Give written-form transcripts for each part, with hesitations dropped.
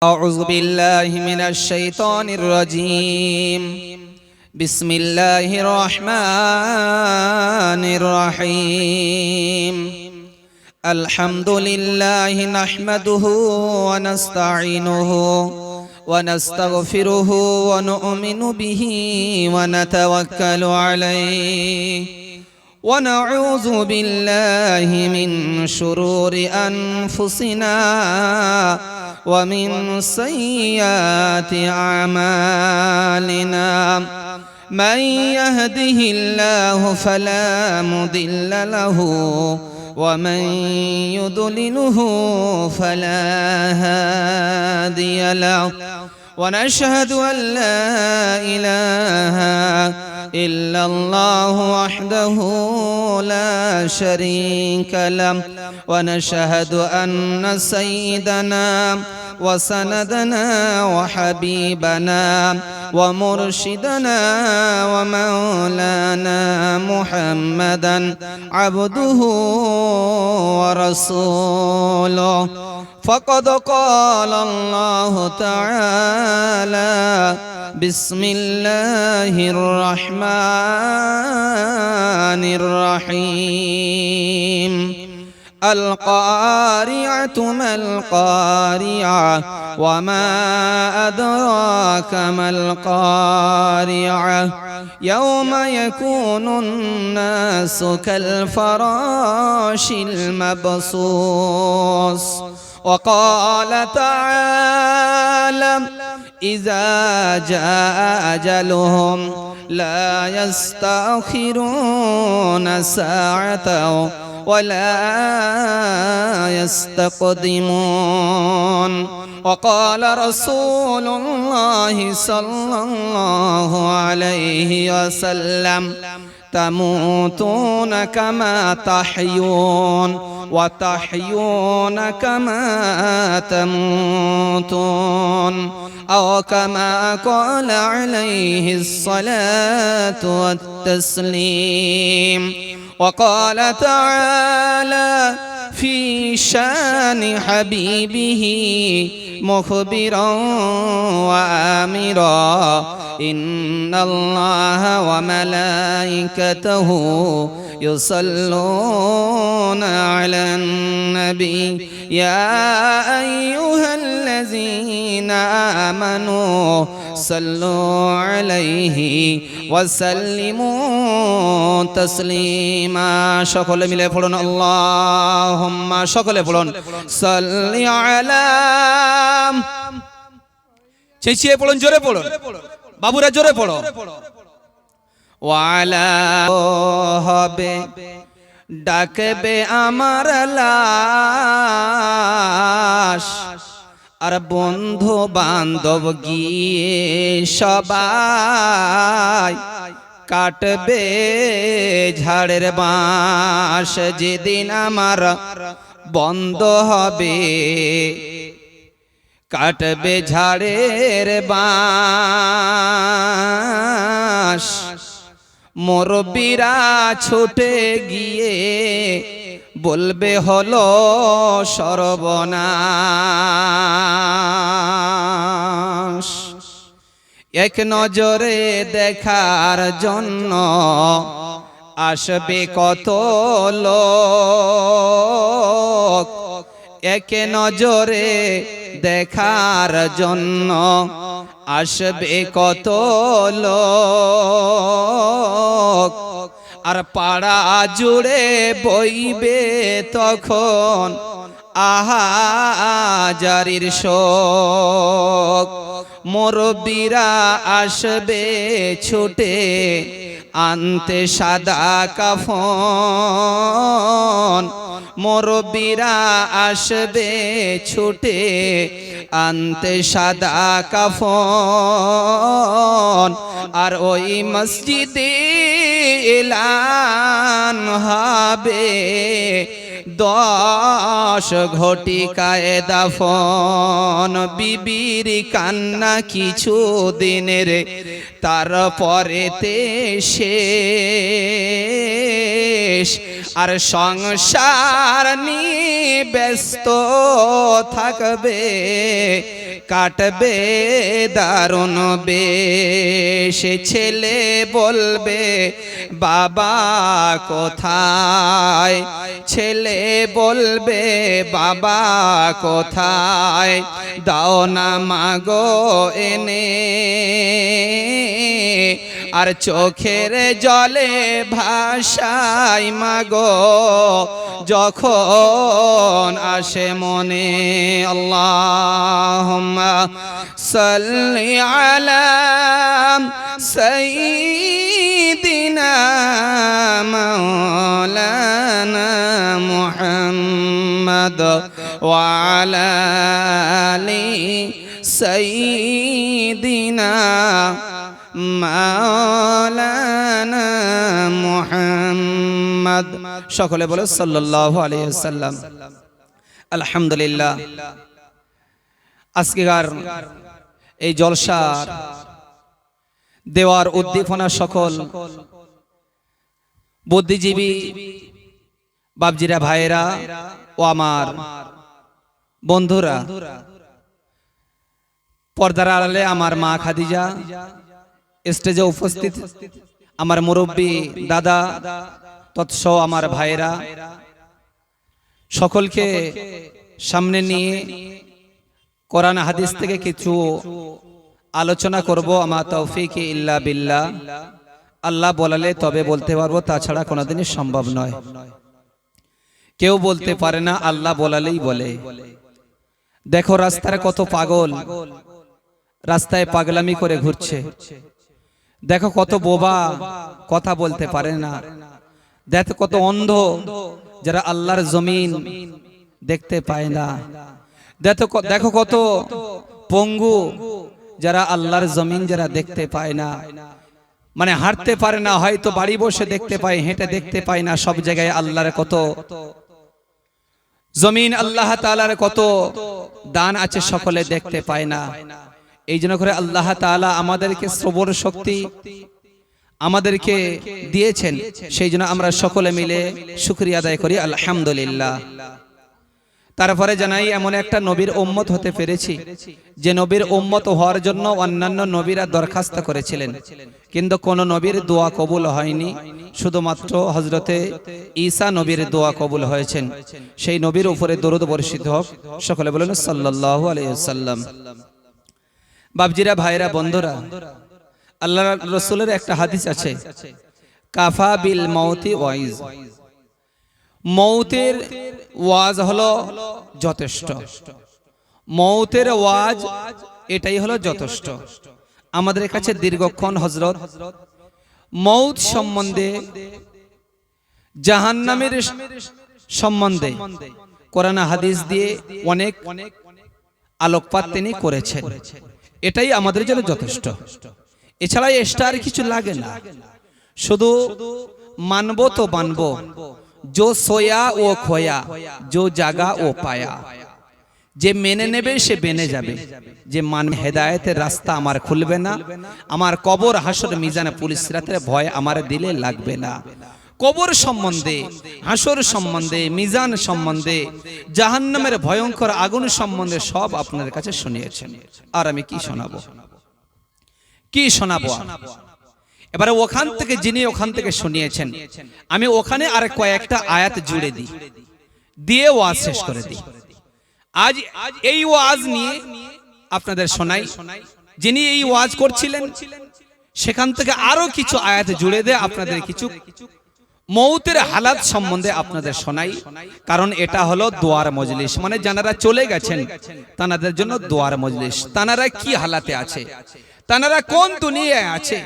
أعوذ بالله من الشيطان الرجيم. بسم الله الرحمن الرحيم. الحمد لله نحمده ونستعينه ونستغفره ونؤمن به ونتوكل عليه ونعوذ بالله من شرور أنفسنا ومن سيئات أعمالنا. من يهده الله فلا مضل له ومن يضلله فلا هادي له. ونشهد أن لا إله إلا الله وحده لا شريك له. ونشهد أن سيدنا وسندنا وحبيبنا ومرشدنا ومولانا محمدا عبده ورسوله. فقد قال الله تعالى: بسم الله الرحمن الرحيم. القارعة ما القارعة وما أدراك ما القارعة يوم يكون الناس كالفراش المبثوث. وقال تعالى: إذا جاء أجلهم لا يستأخرون ساعة ولا يستقدمون. وقال رسول الله صلى الله عليه وسلم: تموتون كما تحيون وتحيون كما تموتون، أو كما قال عليه الصلاة والتسليم. وقال تعالى في شان حبيبه مخبرا وآمرا: إن الله وملائكته يصلون على النبي يا أيها الذين آمنوا صلوا عليه وسلموا تسليما. সকলে মিলে পড়ুন আল্লাহুম্মা, সকলে পড়ুন সাল্লি আলা। চেঁচিয়ে পড়ুন, জোরে পড়ুন বাবুরা, জোরে পড়ো। ওয়ালা হবে ডাকবে আমার লাশ, আর বন্ধু বান্ধব গিয়ে সবাই কাটবে ঝাড়ের বাঁশ। যেদিন আমার বন্ধ হবে কাটবে ঝাড়ের বাঁশ। মুরব্বিরা ছুটে গিয়ে বলবে হলো সর্বনাশ। এক নজরে দেখার জন্য আসবে কত লোক, এক নজরে দেখার জন্য আসবে কত লোক। আর পাড়া জুড়ে বইবে তখন আহাজারির শোক। মুরব্বিরা আসবে ছুটে আনতে সাদা কাফন। মুরব্বিরা আসবে ছুটে আনতে সাদা কাফন। আর ওই মসজিদে এলান হবে 10 ঘটিকায় দাফন। বিবির কান্না কিছু দিনের, তারপরেতে শেষ। আর সংসার নিয়ে ব্যস্ত থাকবে কাটবে দারুণ বেশ ছেলে বলবে বাবা কোথায় ছেলে বলবে বাবা কোথায় দাও না মাগো এনে আর চোখের জলে ভাষাই মাগো যখন আসে মনে আল্লাহুম্মা সাল্লি আলা সাইয়্যিদিনা মাওলানা মুহাম্মদ ওয়া আলা আলি সাইয়্যিদিনা মাওলানা মুহাম্মদ সকলে বলো সাল্লাল্লাহু আলাইহি ওয়াসাল্লাম। আলহামদুলিল্লাহ, আজকের এই জলসার দেওয়ার উদ্দীপনা সকল বুদ্ধিজীবী বাবজিরা ভাইয়েরা ও আমার বন্ধুরা, পর্দার আড়ালে আমার মা খাদিজা, স্টেজে উপস্থিত আমার মুরব্বী দাদা তৎসহ আমার ভাইরা, সকলকে সামনে নিয়ে কোরআন হাদিস থেকে কিছু আলোচনা করব। আমার তৌফিক ইল্লা বিল্লাহ, আল্লাহ বলালে তবে বলতে পারবো, তাছাড়া কোনোদিনই সম্ভব নয়। কেউ বলতে পারে না, আল্লাহ বলালেই বলে। দেখো রাস্তায় কত পাগল রাস্তায় পাগলামি করে ঘুরছে, দেখো কত বোবা কথা বলতে পারে না, দেখো কত অন্ধ যারা আল্লাহর জমিন দেখতে পায় না, দেখো কত পঙ্গু যারা আল্লাহর জমিন যারা দেখতে পায় না, মানে হাঁটতে পারে না, হয়তো বাড়ি বসে দেখতে পায়, হেঁটে দেখতে পায় না। সব জায়গায় আল্লাহর কত জমিন, আল্লাহ তাআলার কত দান আছে, সকলে দেখতে পায় না। এই জন্য করে আল্লাহ তাআলা আমাদেরকে শ্রবণ শক্তি আমাদেরকে দিয়েছেন, সেই জন্য আমরা সকলে মিলে শুকরিয়া আদায় করি আলহামদুলিল্লাহ। তারপরে জানাই এমন একটা নবীর উম্মত হতে পেরেছি যে নবীর উম্মত হওয়ার জন্য অন্যান্য নবীরা দরখাস্ত করেছিলেন, কিন্তু কোন নবীর দোয়া কবুল হয়নি, শুধুমাত্র হযরতে ঈসা নবীর দোয়া কবুল হয়েছেন। সেই নবীর উপরে দরুদ বর্ষিত হোক, সকলে বলেন সাল্লাল্লাহু আলাইহি ওয়াসাল্লাম। বাবজিরা ভাইরা বন্ধুরা, আল্লাহর রাসূলের একটা হাদিস আছে, কাফা বিল মাউতি ওয়াইজ, মৌতের ওয়াজ হলো যথেষ্ট, মৌতের ওয়াজ এটাই হলো যথেষ্ট। আমাদের কাছে দীর্ঘক্ষণ হযরত মৌত সম্বন্ধে, জাহান্নামের সম্বন্ধে কোরআন হাদিস দিয়ে অনেক আলোকপাত তিনি করেছেন, এটাই আমাদের জন্য যথেষ্ট। এছাড়া এক্সট্রা আর কিছু লাগে না, শুধু মানবো তো মানবো, जो सोया वो खोया, जो जागा वो पाया। যে মেনে নেবে সে বেনে যাবে, যে মান হেদায়েতের রাস্তা আমার খুলবে না, আমার কবর হাসর মিজানে পুলিশ রাতের ভয় আমার দিলে লাগবে না। কবর সম্বন্ধে, হাসর সম্বন্ধে, মিজান সম্বন্ধে, জাহান্নামের ভয়ঙ্কর আগুন সম্বন্ধে সব আপনাদের কাছে শুনিয়েছেন। আর আমি কি শোনাবো, কি শোনাবো? এবারে ওখান থেকে যিনি ওখান থেকে শুনিয়েছেন, আমি ওখানে আর কয়েকটা আয়াত জুড়ে দিই, দিয়ে ওয়াজ শেষ করে দিই। আজ এই ওয়াজ নিয়ে আপনাদের শোনাই, যিনি এই ওয়াজ করছিলেন সেখান থেকে আরো কিছু আয়াত জুড়ে দিয়ে আপনাদের কিছু মৌতের হালাত সম্বন্ধে আপনাদের শোনাই। কারণ এটা হলো দোয়ার মজলিস, মানে যারা চলে গেছেন তাদের জন্য দোয়ার মজলিস। তারা কি হালাতে আছে, তারা কোন দুনিয়ায় আছে,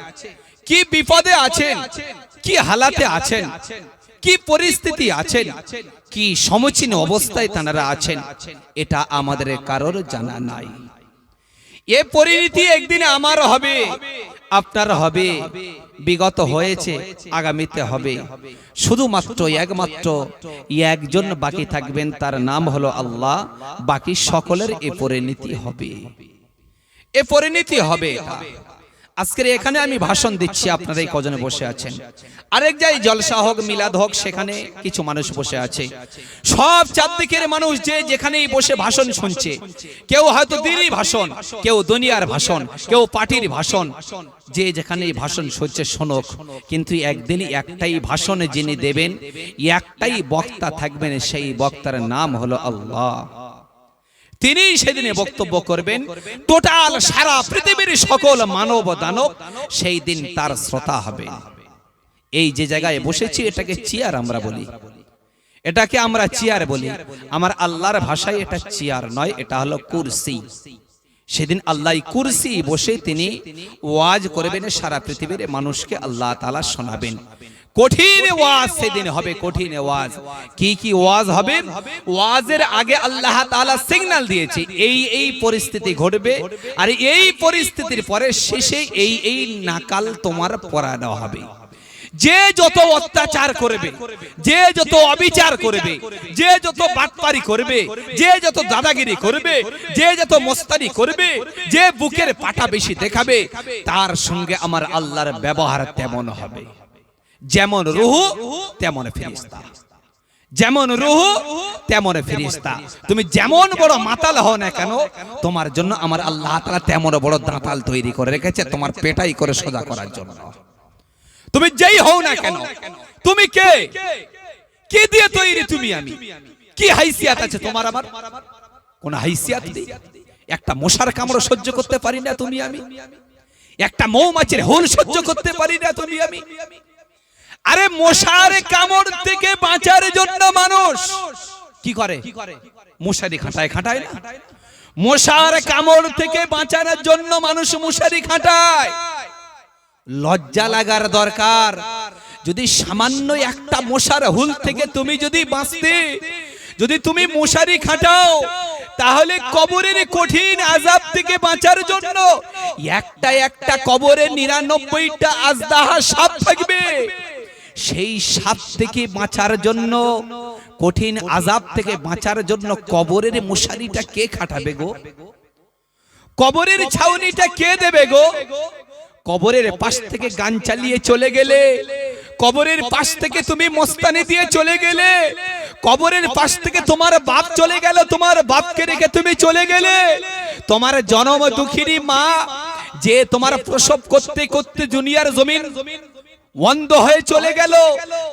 কি বিপদে আছেন, কি হালাতে আছেন, কি পরিস্থিতি আছেন, কি সমীচীন অবস্থায় তারা আছেন, এটা আমাদের কারোর জানা নাই। এ পরিণতি একদিন আমার হবে, আপনার হবে, বিগত হয়েছে, আগামীতে হবে। শুধুমাত্র একমাত্র একজন বাকি থাকবেন, তার নাম হলো আল্লাহ। বাকি সকলের এ পরিণতি হবে, এ পরিণতি হবে। আজকের এখানে আমি ভাষণ দিচ্ছি, আপনারা এই কজনে বসে আছেন। আরেক জায়গায় জলসা হোক, মিলাদ হোক, সেখানে কিছু মানুষ বসে আছে। সব চারদিকের মানুষ যে যেখানেই বসে ভাষণ শুনছে, কেউ হয়তো দিনই ভাষণ, কেউ দুনিয়ার ভাষণ, কেউ পার্টির ভাষণ, যে যেখানেই ভাষণ শুনছে শোনক। কিন্তু একদিনই একটাই ভাষণে যিনি দেবেন, একটাই বক্তা থাকবেন, সেই বক্তার নাম হলো আল্লাহ। তিনি সেদিনে বক্তব্য করবেন, টোটাল সারা পৃথিবীর সকল মানব দানব সেই দিন তার শ্রোতা হবে। এই যে জায়গায় বসেছি এটাকে চেয়ার আমরা বলি, এটাকে আমরা চেয়ার বলি। আমার আল্লাহর ভাষায় এটা চেয়ার নয়, এটা হলো কুরসি। সেদিন আল্লাহ কুরসি বসে তিনি ওয়াজ করবেন, সারা পৃথিবীর মানুষকে আল্লাহ তাআলা শোনাবেন। কঠিন ওয়াজ সেদিন হবে, কঠিন ওয়াজ। কি কি ওয়াজ হবে? ওয়াজের আগে আল্লাহ তাআলা সিগন্যাল দিয়েছে এই এই পরিস্থিতি ঘটবে, আর এই পরিস্থিতির পরে শেষে এই এই নাকাল তোমার পরানো হবে। যে যত অত্যাচার করবে, যে যত অবিচার করবে, যে যত বাটপারি করবে, যে যত দাদাগিরি করবে, যে যত মস্তানি করবে, যে বুকের পাটা বেশি দেখাবে, তার সঙ্গে আমার আল্লাহর ব্যবহার তেমন হবে। যেমন রূহ তেমন ফেরেশতা, যেমন রূহ তেমন ফেরেশতা। তুমি যেমন বড় মাতাল হও না কেন, তোমার জন্য আমার আল্লাহ তাআলা তেমন বড় দাঁতাল তৈরি করে রেখেছে, তোমার পেটাই করে সোজা করার জন্য। তুমি যেই হও না কেন, তুমি কে, কি দিয়ে তৈরি তুমি আমি, কি হাইসিয়াত আছে তোমার আমার? কোন হাইসিয়াত নেই। একটা মশার কামড় সহ্য করতে পারি না তুমি আমি, একটা মৌমাছির হুল সহ্য করতে পারি না তুমি আমি। আরে মশার কামড় থেকে বাঁচার জন্য মানুষ কি করে? মশারি খাটায়, খাটায় না? মশার কামড় থেকে বাঁচানোর জন্য মানুষ মশারি খাটায়। লজ্জা লাগার দরকার। যদি সামান্য একটা মশার হুল থেকে তুমি যদি বাঁচতে, যদি তুমি মশারি খাটাও, তাহলে কবরের কঠিন আযাব থেকে বাঁচার জন্য একটা একটা কবরে 99টা আজদাহা সাপ থাকবে। সেই সাপ থেকে বাঁচার জন্য, কঠিন আযাব থেকে বাঁচার জন্য কবরের মশারিটা কে খাটাবে গো? কবরের ছাউনিটা কে দেবে গো? কবরের পাশ থেকে গান চালিয়ে চলে গেলে, কবরের পাশ থেকে তুমি মস্তানি দিয়ে চলে গেলে, কবরের পাশ থেকে তোমার বাপ চলে গেল, তোমার বাপকে রেখে তুমি চলে গেলে, তোমার জনম দুঃখিনী মা যে তোমার প্রসব করতে করতে দুনিয়ার জমিন অন্ধ হয়ে চলে গেল,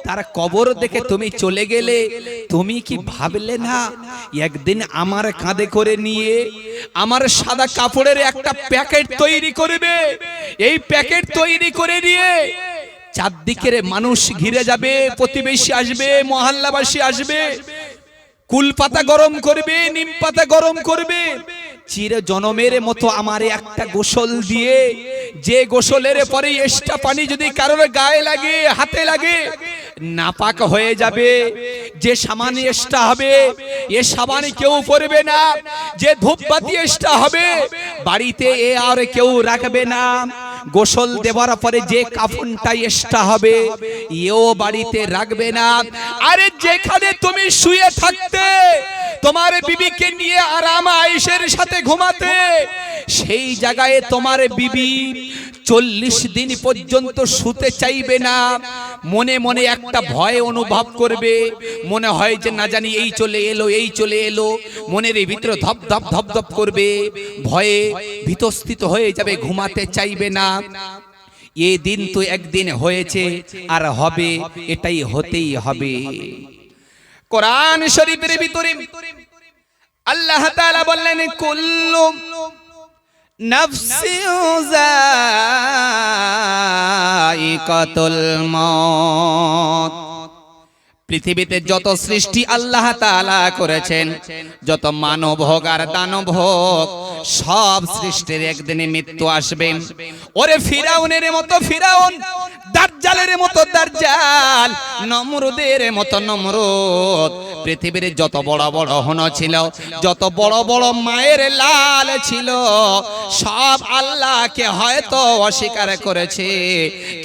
তার কবর দেখে তুমি চলে গেলে, তুমি কি ভাবলে না একদিন আমার কাঁধে করে নিয়ে আমার সাদা কাপড়ের একটা প্যাকেট তৈরি করবে, এই প্যাকেট তৈরি করে নিয়ে চারদিকের মানুষ ঘিরে যাবে, প্রতিবেশী আসবে, মহল্লাবাসী আসবে, কুল পাতা গরম করবে, নিম পাতা গরম করবে, চির জনমের মতো আমার একটা গোসল দিয়ে, যে গোসলের পরে এক্সট্রা পানি যদি কারোর গায়ে লাগে, হাতে লাগে, নাপাক হয়ে যাবে। যে সাবান এক্সট্রা হবে, এ সাবান কেউ পরবে না। যে ধূপবাতি এক্সট্রা হবে, বাড়িতে এ আর কেউ রাখবে না। গোসল দেওয়ার পরে যে কাফনটা এক্সট্রা হবে, এও বাড়িতে রাখবে না। আরে যেখানে তুমি শুয়ে থাকতে, তোমার বিবিকে নিয়ে আরাম আয়েশের সাথে ঘুমাতে, সেই জায়গায় তোমার বিবি 40 দিন পর্যন্ত শুতে চাইবে না। মনে মনে একটা ভয় অনুভব করবে, মনে হয় যে না জানি এই চলে এলো, এই চলে এলো, মনের ভিতরে ধপ ধপ ধপ ধপ করবে, ভয়ে ভীতস্থিত হয়ে যাবে, ঘুমাতে চাইবে না। এই দিন তো একদিন হয়েছে আর হবে, এটাই হতেই হবে। কোরআন শরীফের ভিতরে আল্লাহ তাআলা বললেন, কুল্লু নাফসিন যায়িকাতুল মউত। পৃথিবীতে যত সৃষ্টি আল্লাহ তাআলা করেছেন, যত মানব হোক আর দানব হোক, সব সৃষ্টির একদিনে মৃত্যু আসবে। ওরে ফিরাউনের মতো ফিরাউন, দাজ্জালের মতো দাজ্জাল, নমরুদের মতো নমরুদ, পৃথিবীর যত বড় বড় হন ছিল, যত বড় বড় মায়ের লাল ছিল, সব আল্লাহকে হয়তো অস্বীকার করেছে,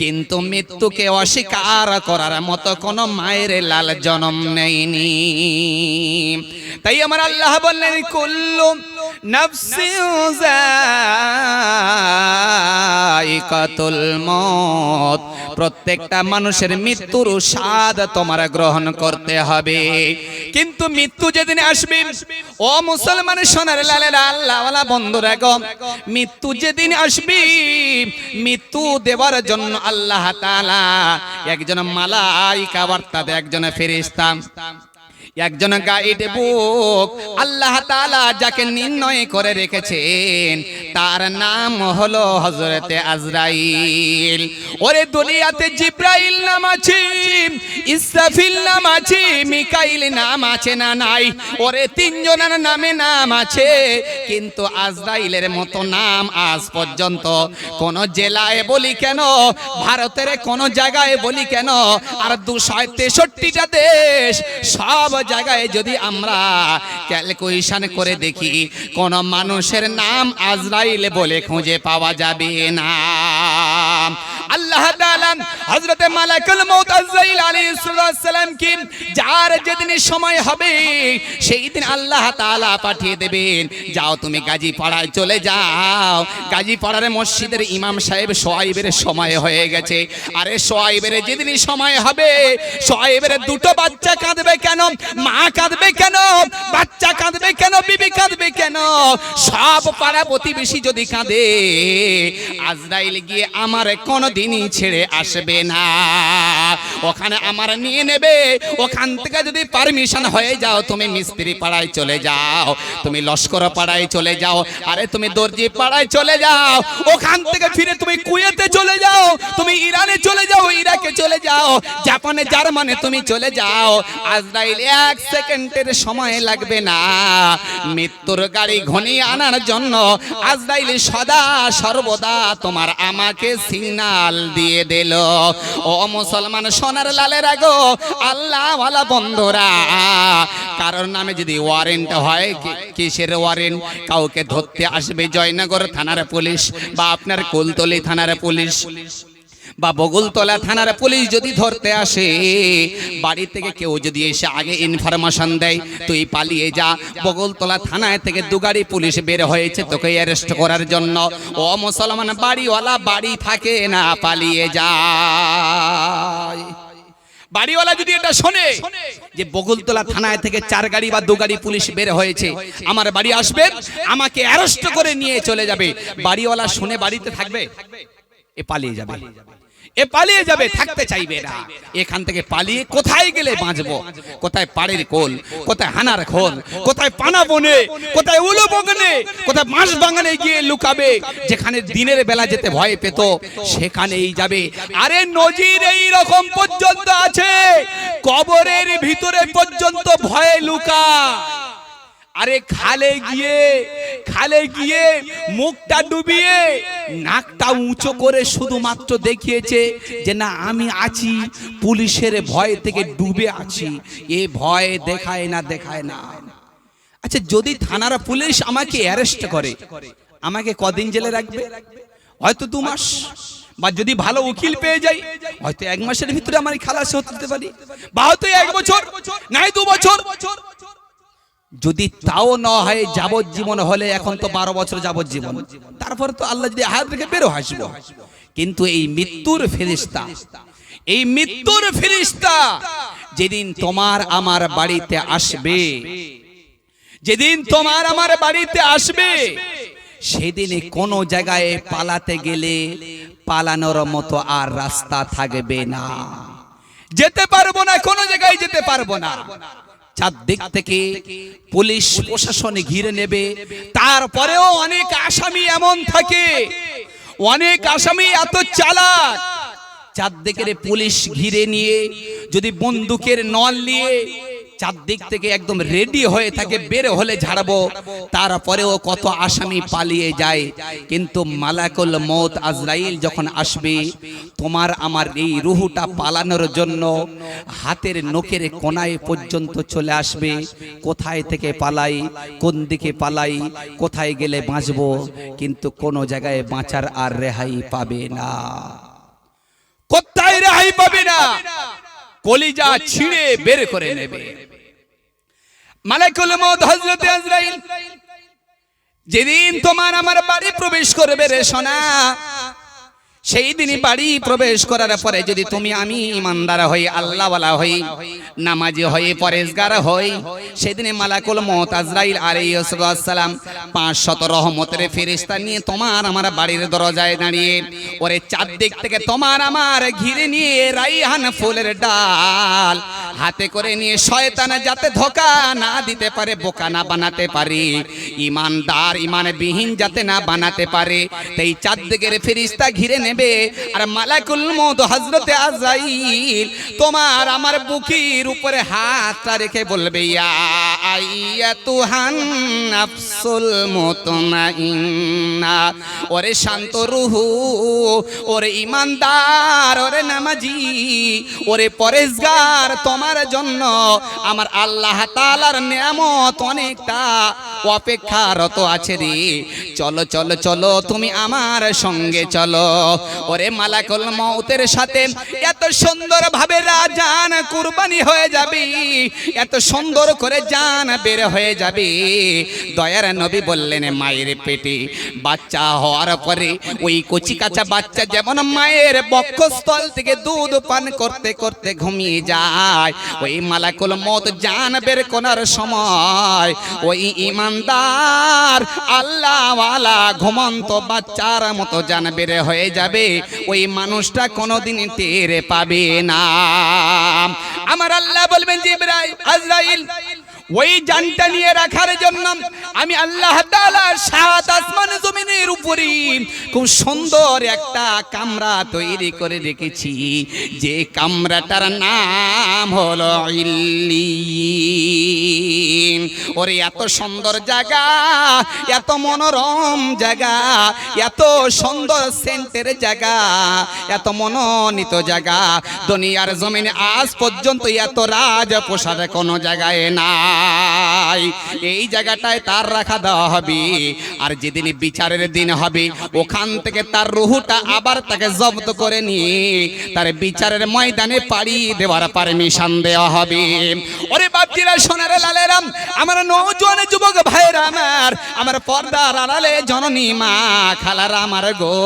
কিন্তু মৃত্যুকে অস্বীকার করার মতো কোন মায়ের লাল জন্ম নেয়নি। তাই আমার আল্লাহ বললেন, কুল্লু নাফসিন যায়কাতুল মউত, প্রত্যেকটা মানুষের মৃত্যুর স্বাদ তোমার গ্রহণ করতে হবে। কিন্তু মৃত্যু যেদিন আসবে, ও মুসলমানের সোনার লালেরা, আল্লাহওয়ালা বন্ধুরা গো, মৃত্যু যেদিন আসবে, মৃত্যু দেওয়ার জন্য আল্লাহ তাআলা একজন মালাইকা অর্থাৎ একজন ফেরেশতা, একজন গাইড বুক আল্লাহ তাআলা যাকে নির্ণয় করে রেখেছেন, তার নাম হলো হযরতে আজরাইল। ওরে দুনিয়াতে জিব্রাইল নাম আছে, ইসরাফিল নাম আছে, মিকাইল নাম আছে না নাই? ওরে তিনজনের নামে নাম আছে, কিন্তু আজরাইলের মতো নাম আজ পর্যন্ত কোন জেলায় বলি কেন, ভারতের কোন জায়গায় বলি কেন, আর 263টা দেশ সব জায়গায় যদি আমরা ক্যালকুলেশন করে দেখি, কোন মানুষের নাম আজরাইল বলে খুঁজে পাওয়া যাবে না। আল্লাহ তাআলা হযরতে মালাকুল মউত আজরাইল আলাইহিস সালাম কি যার যেদিন সময় হবে সেই দিন আল্লাহ তাআলা পাঠিয়ে দেবেন, যাও তুমি গাজীপাড়ায় চলে যাও, গাজীপাড়ার মসজিদের ইমাম সাহেব সোয়াইবের সময় হয়ে গেছে। আরে সোয়াইবের যেদিন সময় হবে, সোয়াইবের দুটো বাচ্চা কাঁদবে কেন, মা কাঁদবে কেন, বাচ্চা কাঁদবে কেন, বিবি কাঁদবে কেন, সব পাড়া প্রতিবেশী যদি কাঁদে, আজরাইল গিয়ে আমার কোনদিনই ছেড়ে আসবে না, ওখানে আমার নিয়ে নেবে। ওখান থেকে যদি পারমিশন হয়ে যাও, তুমি মিস্ত্রি পাড়ায় চলে যাও, তুমি লস্কর পাড়ায় চলে যাও, আরে তুমি দর্জি পাড়ায় চলে যাও, ওখান থেকে ফিরে তুমি কুয়েতে চলে যাও, তুমি ইরানে চলে যাও, ইরাকে চলে যাও, জাপানে জার্মানে তুমি চলে যাও, আজরাইল 1 সেকেন্ডের সময় লাগবে না। মৃত্যুর গাড়ি ঘনিয়ে আনার জন্য আজরাইল সদা সর্বদা তোমার আমাকে সিগন্যাল দিয়ে দিল। ও মুসলমান সোনার লালেরা গো, আল্লাহওয়ালা বন্ধুরা, কারোর নামে যদি ওয়ারেন্ট হয়, কিসের ওয়ারেন্ট? কাউকে ধরতে আসবে জয়নগর থানার পুলিশ, বা আপনার কুলতলি থানার পুলিশ, বা বগুলতলা থানার পুলিশ যদি ধরতে আসে, বাড়ি থেকে কেউ যদি এসে আগে ইনফরমেশন দেয়, তুই পালিয়ে যা, বগুলতলা থানায় থেকে 2 গাড়ি পুলিশ বের হয়েছে তোকে অ্যারেস্ট করার জন্য। ও মুসলমান, বাড়িওয়ালা বাড়ি থাকে না, পালিয়ে যায়। বাড়িওয়ালা যদি এটা শোনে যে বগুলতলা থানায় থেকে 4 গাড়ি বা 2 গাড়ি পুলিশ বের হয়েছে, আমার বাড়ি আসবে, আমাকে অ্যারেস্ট করে নিয়ে চলে যাবে, বাড়িওয়ালা শুনে বাড়িতে থাকবে? এ পালিয়ে যাবে, এ পালিয়ে যাবে, থাকতে চাইবে না। এখান থেকে পালিয়ে কোথায় গেলে বাঁচবো? কোথায় পাড়ের কোল, কোথায় হানার খোল, কোথায় পানা বনে, কোথায় উলু বগনে, কোথায় মাছ বাগানে গিয়ে লুকাবে, যেখানে দিনের বেলা যেতে ভয় পেত সেখানেই যাবে। আরে নজির এই রকম পর্যন্ত আছে, কবরের ভিতরে পর্যন্ত ভয়ে লুকা। আরে খালে গিয়ে মুখটা ডুবিয়ে নাকটা উঁচু করে শুধুমাত্র দেখিয়েছে যে না আমি আছি, পুলিশের ভয় থেকে ডুবে আছি, এ ভয় দেখায় না। আচ্ছা, যদি থানার পুলিশ আমাকে অ্যারেস্ট করে, আমাকে কদিন জেলে রাখবে? হয়তো 2 মাস, বা যদি ভালো উকিল পেয়ে যাই হয়তো 1 মাসের ভিতরে আমার খালাস হতে পারি, বা হয়তো 1 বছর, নাই 2 বছর। যদি তাও না হয় যাবজ্জীবন হলে, এখন তো 12 বছর যাবজ্জীবন, তারপরে তো আল্লাহ যদি হায়াত রেখে বেরো হাসবো। কিন্তু এই মৃত্যুর ফেরেশতা যেদিন তোমার আমার বাড়িতে আসবে, যেদিন তোমার আমার বাড়িতে আসবে, সেদিনে কোনো জায়গায় পালাতে গেলে পালানোর মতো আর রাস্তা থাকবে না, যেতে পারবো না, কোনো জায়গায় যেতে পারবো না। চারদিক থেকে পুলিশ প্রশাসন ঘিরে নেবে, তারপরেও অনেক আসামি এমন থাকে, অনেক আসামি এত চালাক, চারদিকের পুলিশ ঘিরে নিয়ে যদি বন্দুকের নল নিয়ে চারদিক থেকে একদম রেডি হয়ে থাকে, বের হলে ঝাড়বো, তারপরেও কত আসামি পালিয়ে যায়। কিন্তু মালাকুল মউত আজরাইল যখন আসবে, তোমার আমার এই রুহুটা পালানোর জন্য হাতের নখের কোনায় পর্যন্ত চলে আসবে। কোথায় থেকে পালাই, কোন দিকে পালাই, কোথায় গেলে বাঁচবো, কিন্তু কোনো জায়গায় বাঁচার আর রেহাই পাবে না, কোথায় রেহাই পাবে না, কলিজা ছিঁড়ে বের করে নেবে। মালাকুল মউত হযরত আজরাইল যেদিন তোমার আমার বাড়ি প্রবেশ করবে রে সোনা, সেই দিনই বাড়ি প্রবেশ করার পরে যদি তুমি আমি ইমানদার হই, আল্লাহওয়ালা হই, নামাজি হই, পরেজগার হই, সেদিনে মালাকুল মউত আজরাইল আলাইহিস সালাম 500 রহমতের ফেরেশতা নিয়ে তোমার আমার বাড়ির দরজায় দাঁড়িয়ে ওরে চারদিক থেকে তোমার আমার ঘিরে নিয়ে রাইহান ফুলের ডাল হাতে করে নিয়ে শয়তান যাতে ধোঁকা না দিতে পারে, বোকা না বানাতে পারে, ইমানদার ইমানবিহীন যাতে না বানাতে পারে, তাই চারদিকের ফেরেশতা ঘিরে নেবে। আর মালাকুল মউত হযরতে আজরাইল তোমার আমার বুকের উপরে হাতটা রেখে বলবে, ইয়া আইয়াতুহান নাফসুল মুতমাইন্না, ওরে শান্ত রূহু, ওরে ইমানদার, ওরে নামাজি, ওরে পরেজগার, তোমার জন্য আমার আল্লাহ তাআলার নিয়ামত অনেকটা অপেক্ষারত আছে রে। চলো চলো চলো, তুমি আমার সঙ্গে চলো। ওরে মালাকুল মউতের সাথে এত সুন্দর ভাবে জান কুরবানি হয়ে যাবে, এত সুন্দর করে জান বের হয়ে যাবে। দয়ার নবী বললেন, মায়ের পেটে বাচ্চা হওয়ার পরে ওই কচি কাঁচা বাচ্চা যেমন মায়ের বক্ষস্থল থেকে দুধ পান করতে করতে ঘুমিয়ে যায়, ওই মালাকুল মউত জান বের করার সময় ওই ইমানদার আল্লাহওয়ালা ঘুমন্ত বাচ্চার মতো জান বের হয়ে যাবে। ওই মানুষটা কোনোদিন টের পাবে না। আমার আল্লাহ বলবেন, জিবরাইল, আজরাইল, ওই জানটা নিয়ে রাখার জন্য আমি আল্লাহ তাআলা সাত আসমান জমিনের উপরে খুব সুন্দর একটা কামরা তৈরি করে রেখেছি, যে কামরাটার নাম হলো ইল্লিয়িন। ওরে এত সুন্দর জায়গা, এত মনোরম জায়গা, এত সুন্দর সেন্টের জায়গা, এত মনোনীত জায়গা দুনিয়ার জমিনে আজ পর্যন্ত এত রাজপ্রাসাদ কোনো জায়গায় না। এই জায়গাটায় তার রাখা দেওয়া হবে। আর যেদিন বিচারের দিন হবে, ওখান থেকে তার রুহটা আবার তাকে জব্দ করে নিয়ে তার বিচারের ময়দানে পাড়ি দেওয়ার পারমিশন দেওয়া হবে। ওরে বাপজিরা, সোনার লালেরা, আমার নওজোয়ান যুবক ভাইরা, আমার পর্দার আড়ালে জননী মা খালারা আমার গো,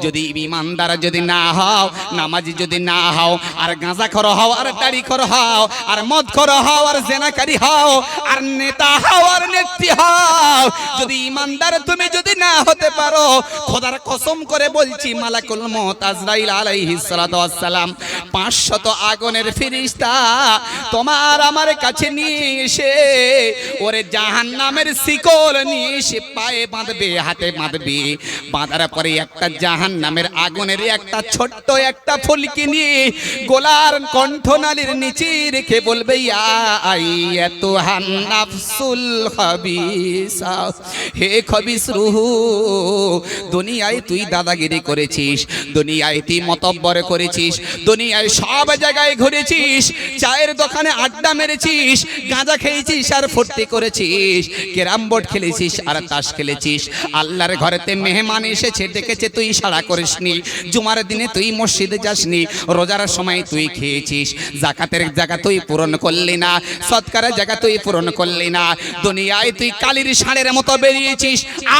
যদি ইমানদার যদি না হও, নামাজি যদি না হও, আর গাঁজাখোর হও, আর তাড়িখোর হও, আর মদখোর হও, আর জেনাকারী হও, আর নেতা হও, আর নেত্রী হও, যদি ইমানদার তুমি যদি না হতে পারো, খোদার কসম করে বলছি, মালাকুল মউত আজরাইল আলাইহিস সালাতু ওয়াস সালাম 500 আগুনের ফেরেশতা তোমার আমার কাছে নিয়ে এসে ওরে জাহান্নামের শিকল নিয়ে এসে পায়ে বাঁধবে, হাতে বাঁধবে। বাঁধার পরে একটা জাহান্নামের আগুনের একটা ছোট্ট একটা ফুলকি নিয়ে গোলার কণ্ঠনালীর নিচে রেখে বলবে, ইয়া আইয়াতুহান নাফসুল খাবিসা, হে খবিস রূহু, দুনিয়ায় তুই দাদাগিরি করেছিস, দুনিয়ায় তুই মতব্বর করেছিস, দুনিয়ায় সব জায়গায় ঘুরেছিস, চায়ের দোকানে আড্ডা মেরেছিস, গাঁজা খেয়েছিস আর ফুর্তি করেছিস, ক্যারাম বোর্ড খেলেছিস আর তাস খেলেছিস, আল্লাহর ঘরেতে মেহমান এসেছে ডেকেছে তুই সাড়া করিসনি, জুমার দিনে তুই মসজিদে যাসনি, রোজার সময় তুই খেয়েছিস, যাকাতের জায়গা তুই পূরণ করলি না, সৎকারের জায়গা তুই পূরণ করলি না, দুনিয়ায় তুই কালির ষাঁড়ের মতো বেরিয়েছিস।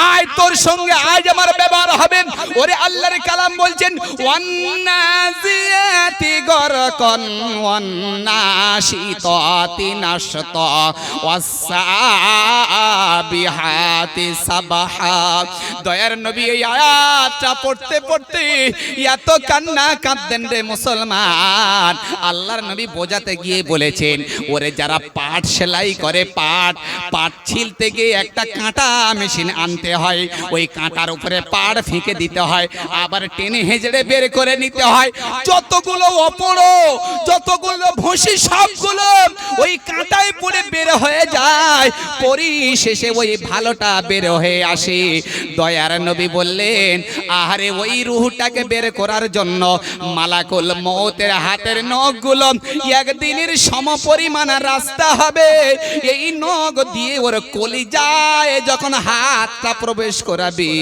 আয় তোর সঙ্গে আজ আমার ব্যবহার হবে। ওরে আল্লাহর কালাম বলছেন, ওয়ান্নাজিয়াতি গরকন ওয়ান্নাশিতাতি নাশতা ওয়াসসাবিহাতি সাবাহা। দয়ার নবী এই আয়াতটা পড়তে পড়তে এত কান্না কাঁদতেন রে মুসলমান। আল্লাহর নবী বোঝাতে গিয়ে বলেছেন, ওরে যারা পাট সেলাই করে, পাট ছিলতে গিয়ে একটা কাঁটা মেশিন আনতে হয়, ওই কাঁটার উপরে পাট ফেঁকে দিতে হয়, আবার টেনে হেজড়ে বের করে নিতে হয়, যতগুলো অপড়ো যতগুলো ভুসি সবগুলো ওই কাঁটায় পড়ে বের হয়ে যায়, পরিশেষে ওই ভালোটা বের হয়ে আসে। দয়ার নবী বললেন, আহারে ওই রূহটাকে বের করার জন্য মালাকুল মউতের হাতের নখগুলো একদিনের সমপরিমাণ রাস্তা হবে। এই নখ দিয়ে ওর কলিজায় যখন হাতটা প্রবেশ করাবে,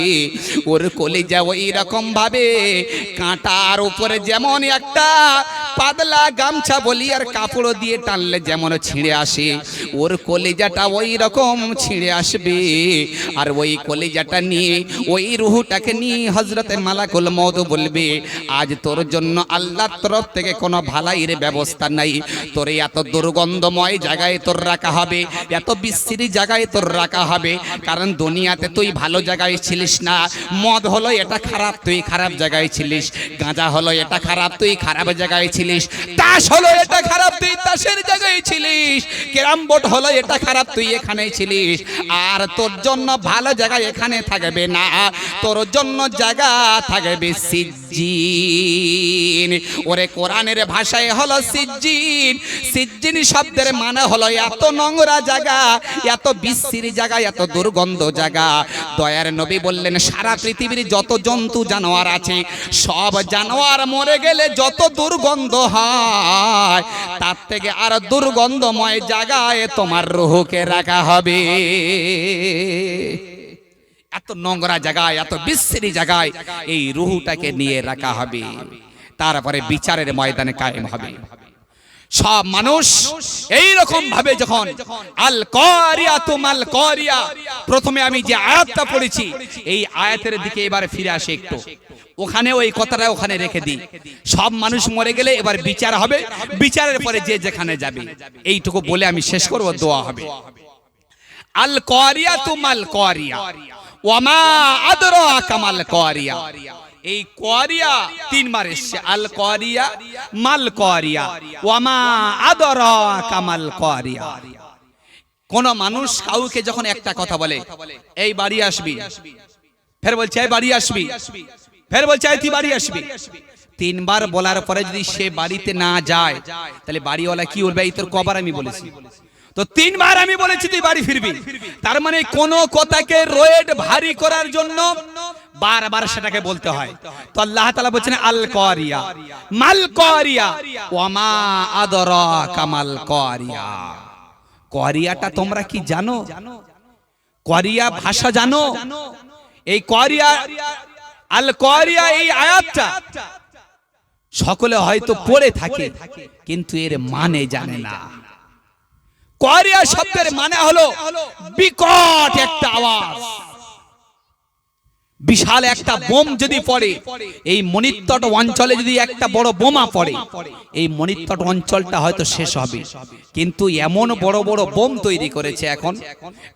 ওর কলিজা ওই রকম ভাবে কাঁটার উপরে যেমন একটা পাতলা গামছা বলি আর কাপড় দিয়ে টানলে যেমন ছিঁড়ে আসে, ওর কলিজাটা ওই রকম ছিঁড়ে আসবে। আর ওই কলিজাটা নিয়ে, ওই রুহটাকে নিয়ে হযরতে মালাকুল মউত বলবে, আজ তোর জন্য আল্লাহর তরফ থেকে কোনো ভালাইয়ের ব্যবস্থা নাই। তোর এত দুর্গন্ধময় জায়গায় তোর রাখা হবে, এত বিশ্রী জায়গায় তোর রাখা হবে। কারণ দুনিয়াতে তুই ভালো জায়গায় ছিলিস না। মদ হলো এটা খারাপ, তুই খারাপ জায়গায় ছিলিস। গাঁজা হলো এটা খারাপ, তুই খারাপ জায়গায় ছিলিস। তাস হলো এটা খারাপ, তুই তাসের জায়গায় ছিলিস। ক্যারাম বোর্ড হলো এটা খারাপ, তুই এখানেই ছিলিস। আর তোর জন্য ভালো জায়গায় এখানে থাকবে না, তোর জন্য জায়গা থাকবে সিজ্জিন। ওরে কোরআনের ভাষায় হলো সিজ্জিন। সিজ্জিন শব্দের মানে হলো এত নোংরা জায়গা, এত বিশ্রী জায়গা, এত দুর্গন্ধ জায়গা। দয়ার নবী বললেন, সারা পৃথিবীর যত জন্তু জানোয়ার আছে, সব জানোয়ার মরে গেলে যত দুর্গন্ধ হয়, তার থেকে আর দুর্গন্ধময় জায়গায় তোমার রূহকে রাখা হবে। এত নোংরা জায়গায়, এত বিশ্রী জায়গায় এই রূহটাকে নিয়ে রাখা হবে। তারপরে বিচারের ময়দানে কায়েম হবে। সব মানুষ এই রকম ভাবে যখন আল কারিয়া তুমাল কারিয়া, প্রথমে আমি যে আয়াতটা পড়েছি এই আয়াতের দিকে এবারে ফিরে আসে একটু। ওখানে ওই কথাটা ওখানে রেখে দিই। সব মানুষ মরে গেলে এবার বিচার হবে, বিচারের পরে যে যেখানে যাবে। এইটুকু বলে আমি শেষ করব, দোয়া হবে। আল কারিয়া তুমাল কারিয়া ওয়ামা আদরাকা মাল কারিয়া। এই কারিয়া তিনবার এসেছে, আল কারিয়া, মাল কারিয়া, ওয়ামা আদরাকা মাল কারিয়া। কোন মানুষ কাউকে যখন একটা কথা বলে, এই বাড়ি আসবি, ফের বলছে এই বাড়ি আসবি, ফের বলছে এই তুই বাড়ি আসবি, তিনবার বলার পরে যদি সে বাড়িতে না যায়, তাহলে বাড়িওয়ালা কি বলবে, এই তোর কবার আমি বলেছি, তো তিনবার আমি বলেছি তুই বাড়ি ফিরবি। তার মানে কোন কথাকে রোয়েট ভারী করার জন্য বারবার সেটাকে বলতে হয়। তো আল্লাহ তাআলা বলেন আল কারিয়া মাল কারিয়া ওয়ামা আদরাকা মাল কারিয়া। কারিয়াটা তোমরা কি জানো? কারিয়া ভাষা জানো? এই কারিয়া আল কারিয়া এই আয়াতটা সকলে হয়তো পড়ে থাকে, কিন্তু এর মানে জানে না। কারিয়া শব্দের মানে হলো বিকট একটা আওয়াজ। বিশাল একটা বোম যদি পড়ে, এই মণিত্তট অঞ্চলে যদি একটা বড় বোমা পড়ে, এই মণিত্তট অঞ্চলটা হয়তো শেষ হবে। কিন্তু এমন বড় বড় বোম তৈরি করেছে এখন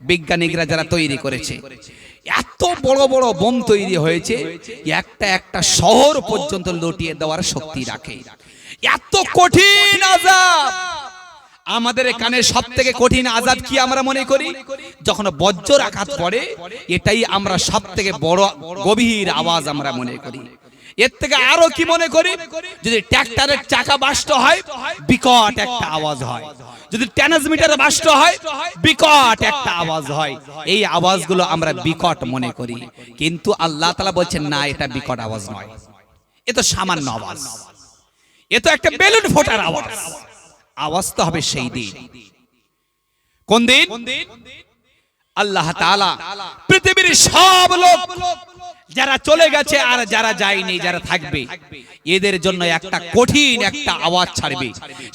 বিজ্ঞানীরা, যারা তৈরি করেছে, এত বড় বড় বোম তৈরি হয়েছে, একটা একটা শহর পর্যন্ত লুটিয়ে দেওয়ার শক্তি রাখে। এত কঠিন আযাব। আমাদের এখানে সব থেকে কঠিন আযাব কি আমরা মনে করি? যখন বজ্র আঘাত পড়ে, এটাই আমরা সব থেকে বড় গভীর আওয়াজ আমরা মনে করি। এর থেকে আরো কি মনে করি? যদি ট্রাক্টরের চাকা বাস্ট হয়, বিকট একটা আওয়াজ হয়। যদি ট্রান্সমিটার বাস্ট হয়, বিকট একটা আওয়াজ হয়। এই আওয়াজগুলো আমরা বিকট মনে করি, কিন্তু আল্লাহ তাআলা বলছেন না, এটা বিকট আওয়াজ নয়, এ তো সামান্য আওয়াজ, এ তো একটা বেলুন ফোটার আওয়াজ। আওয়াজ তো হবে সেই দিন। কোন দিন? আল্লাহ তাআলা পৃথিবীর সব লোক যারা চলে গেছে আর যারা যায়নি, যারা থাকবে, এদের জন্য একটা কঠিন একটা আওয়াজ ছাড়বে।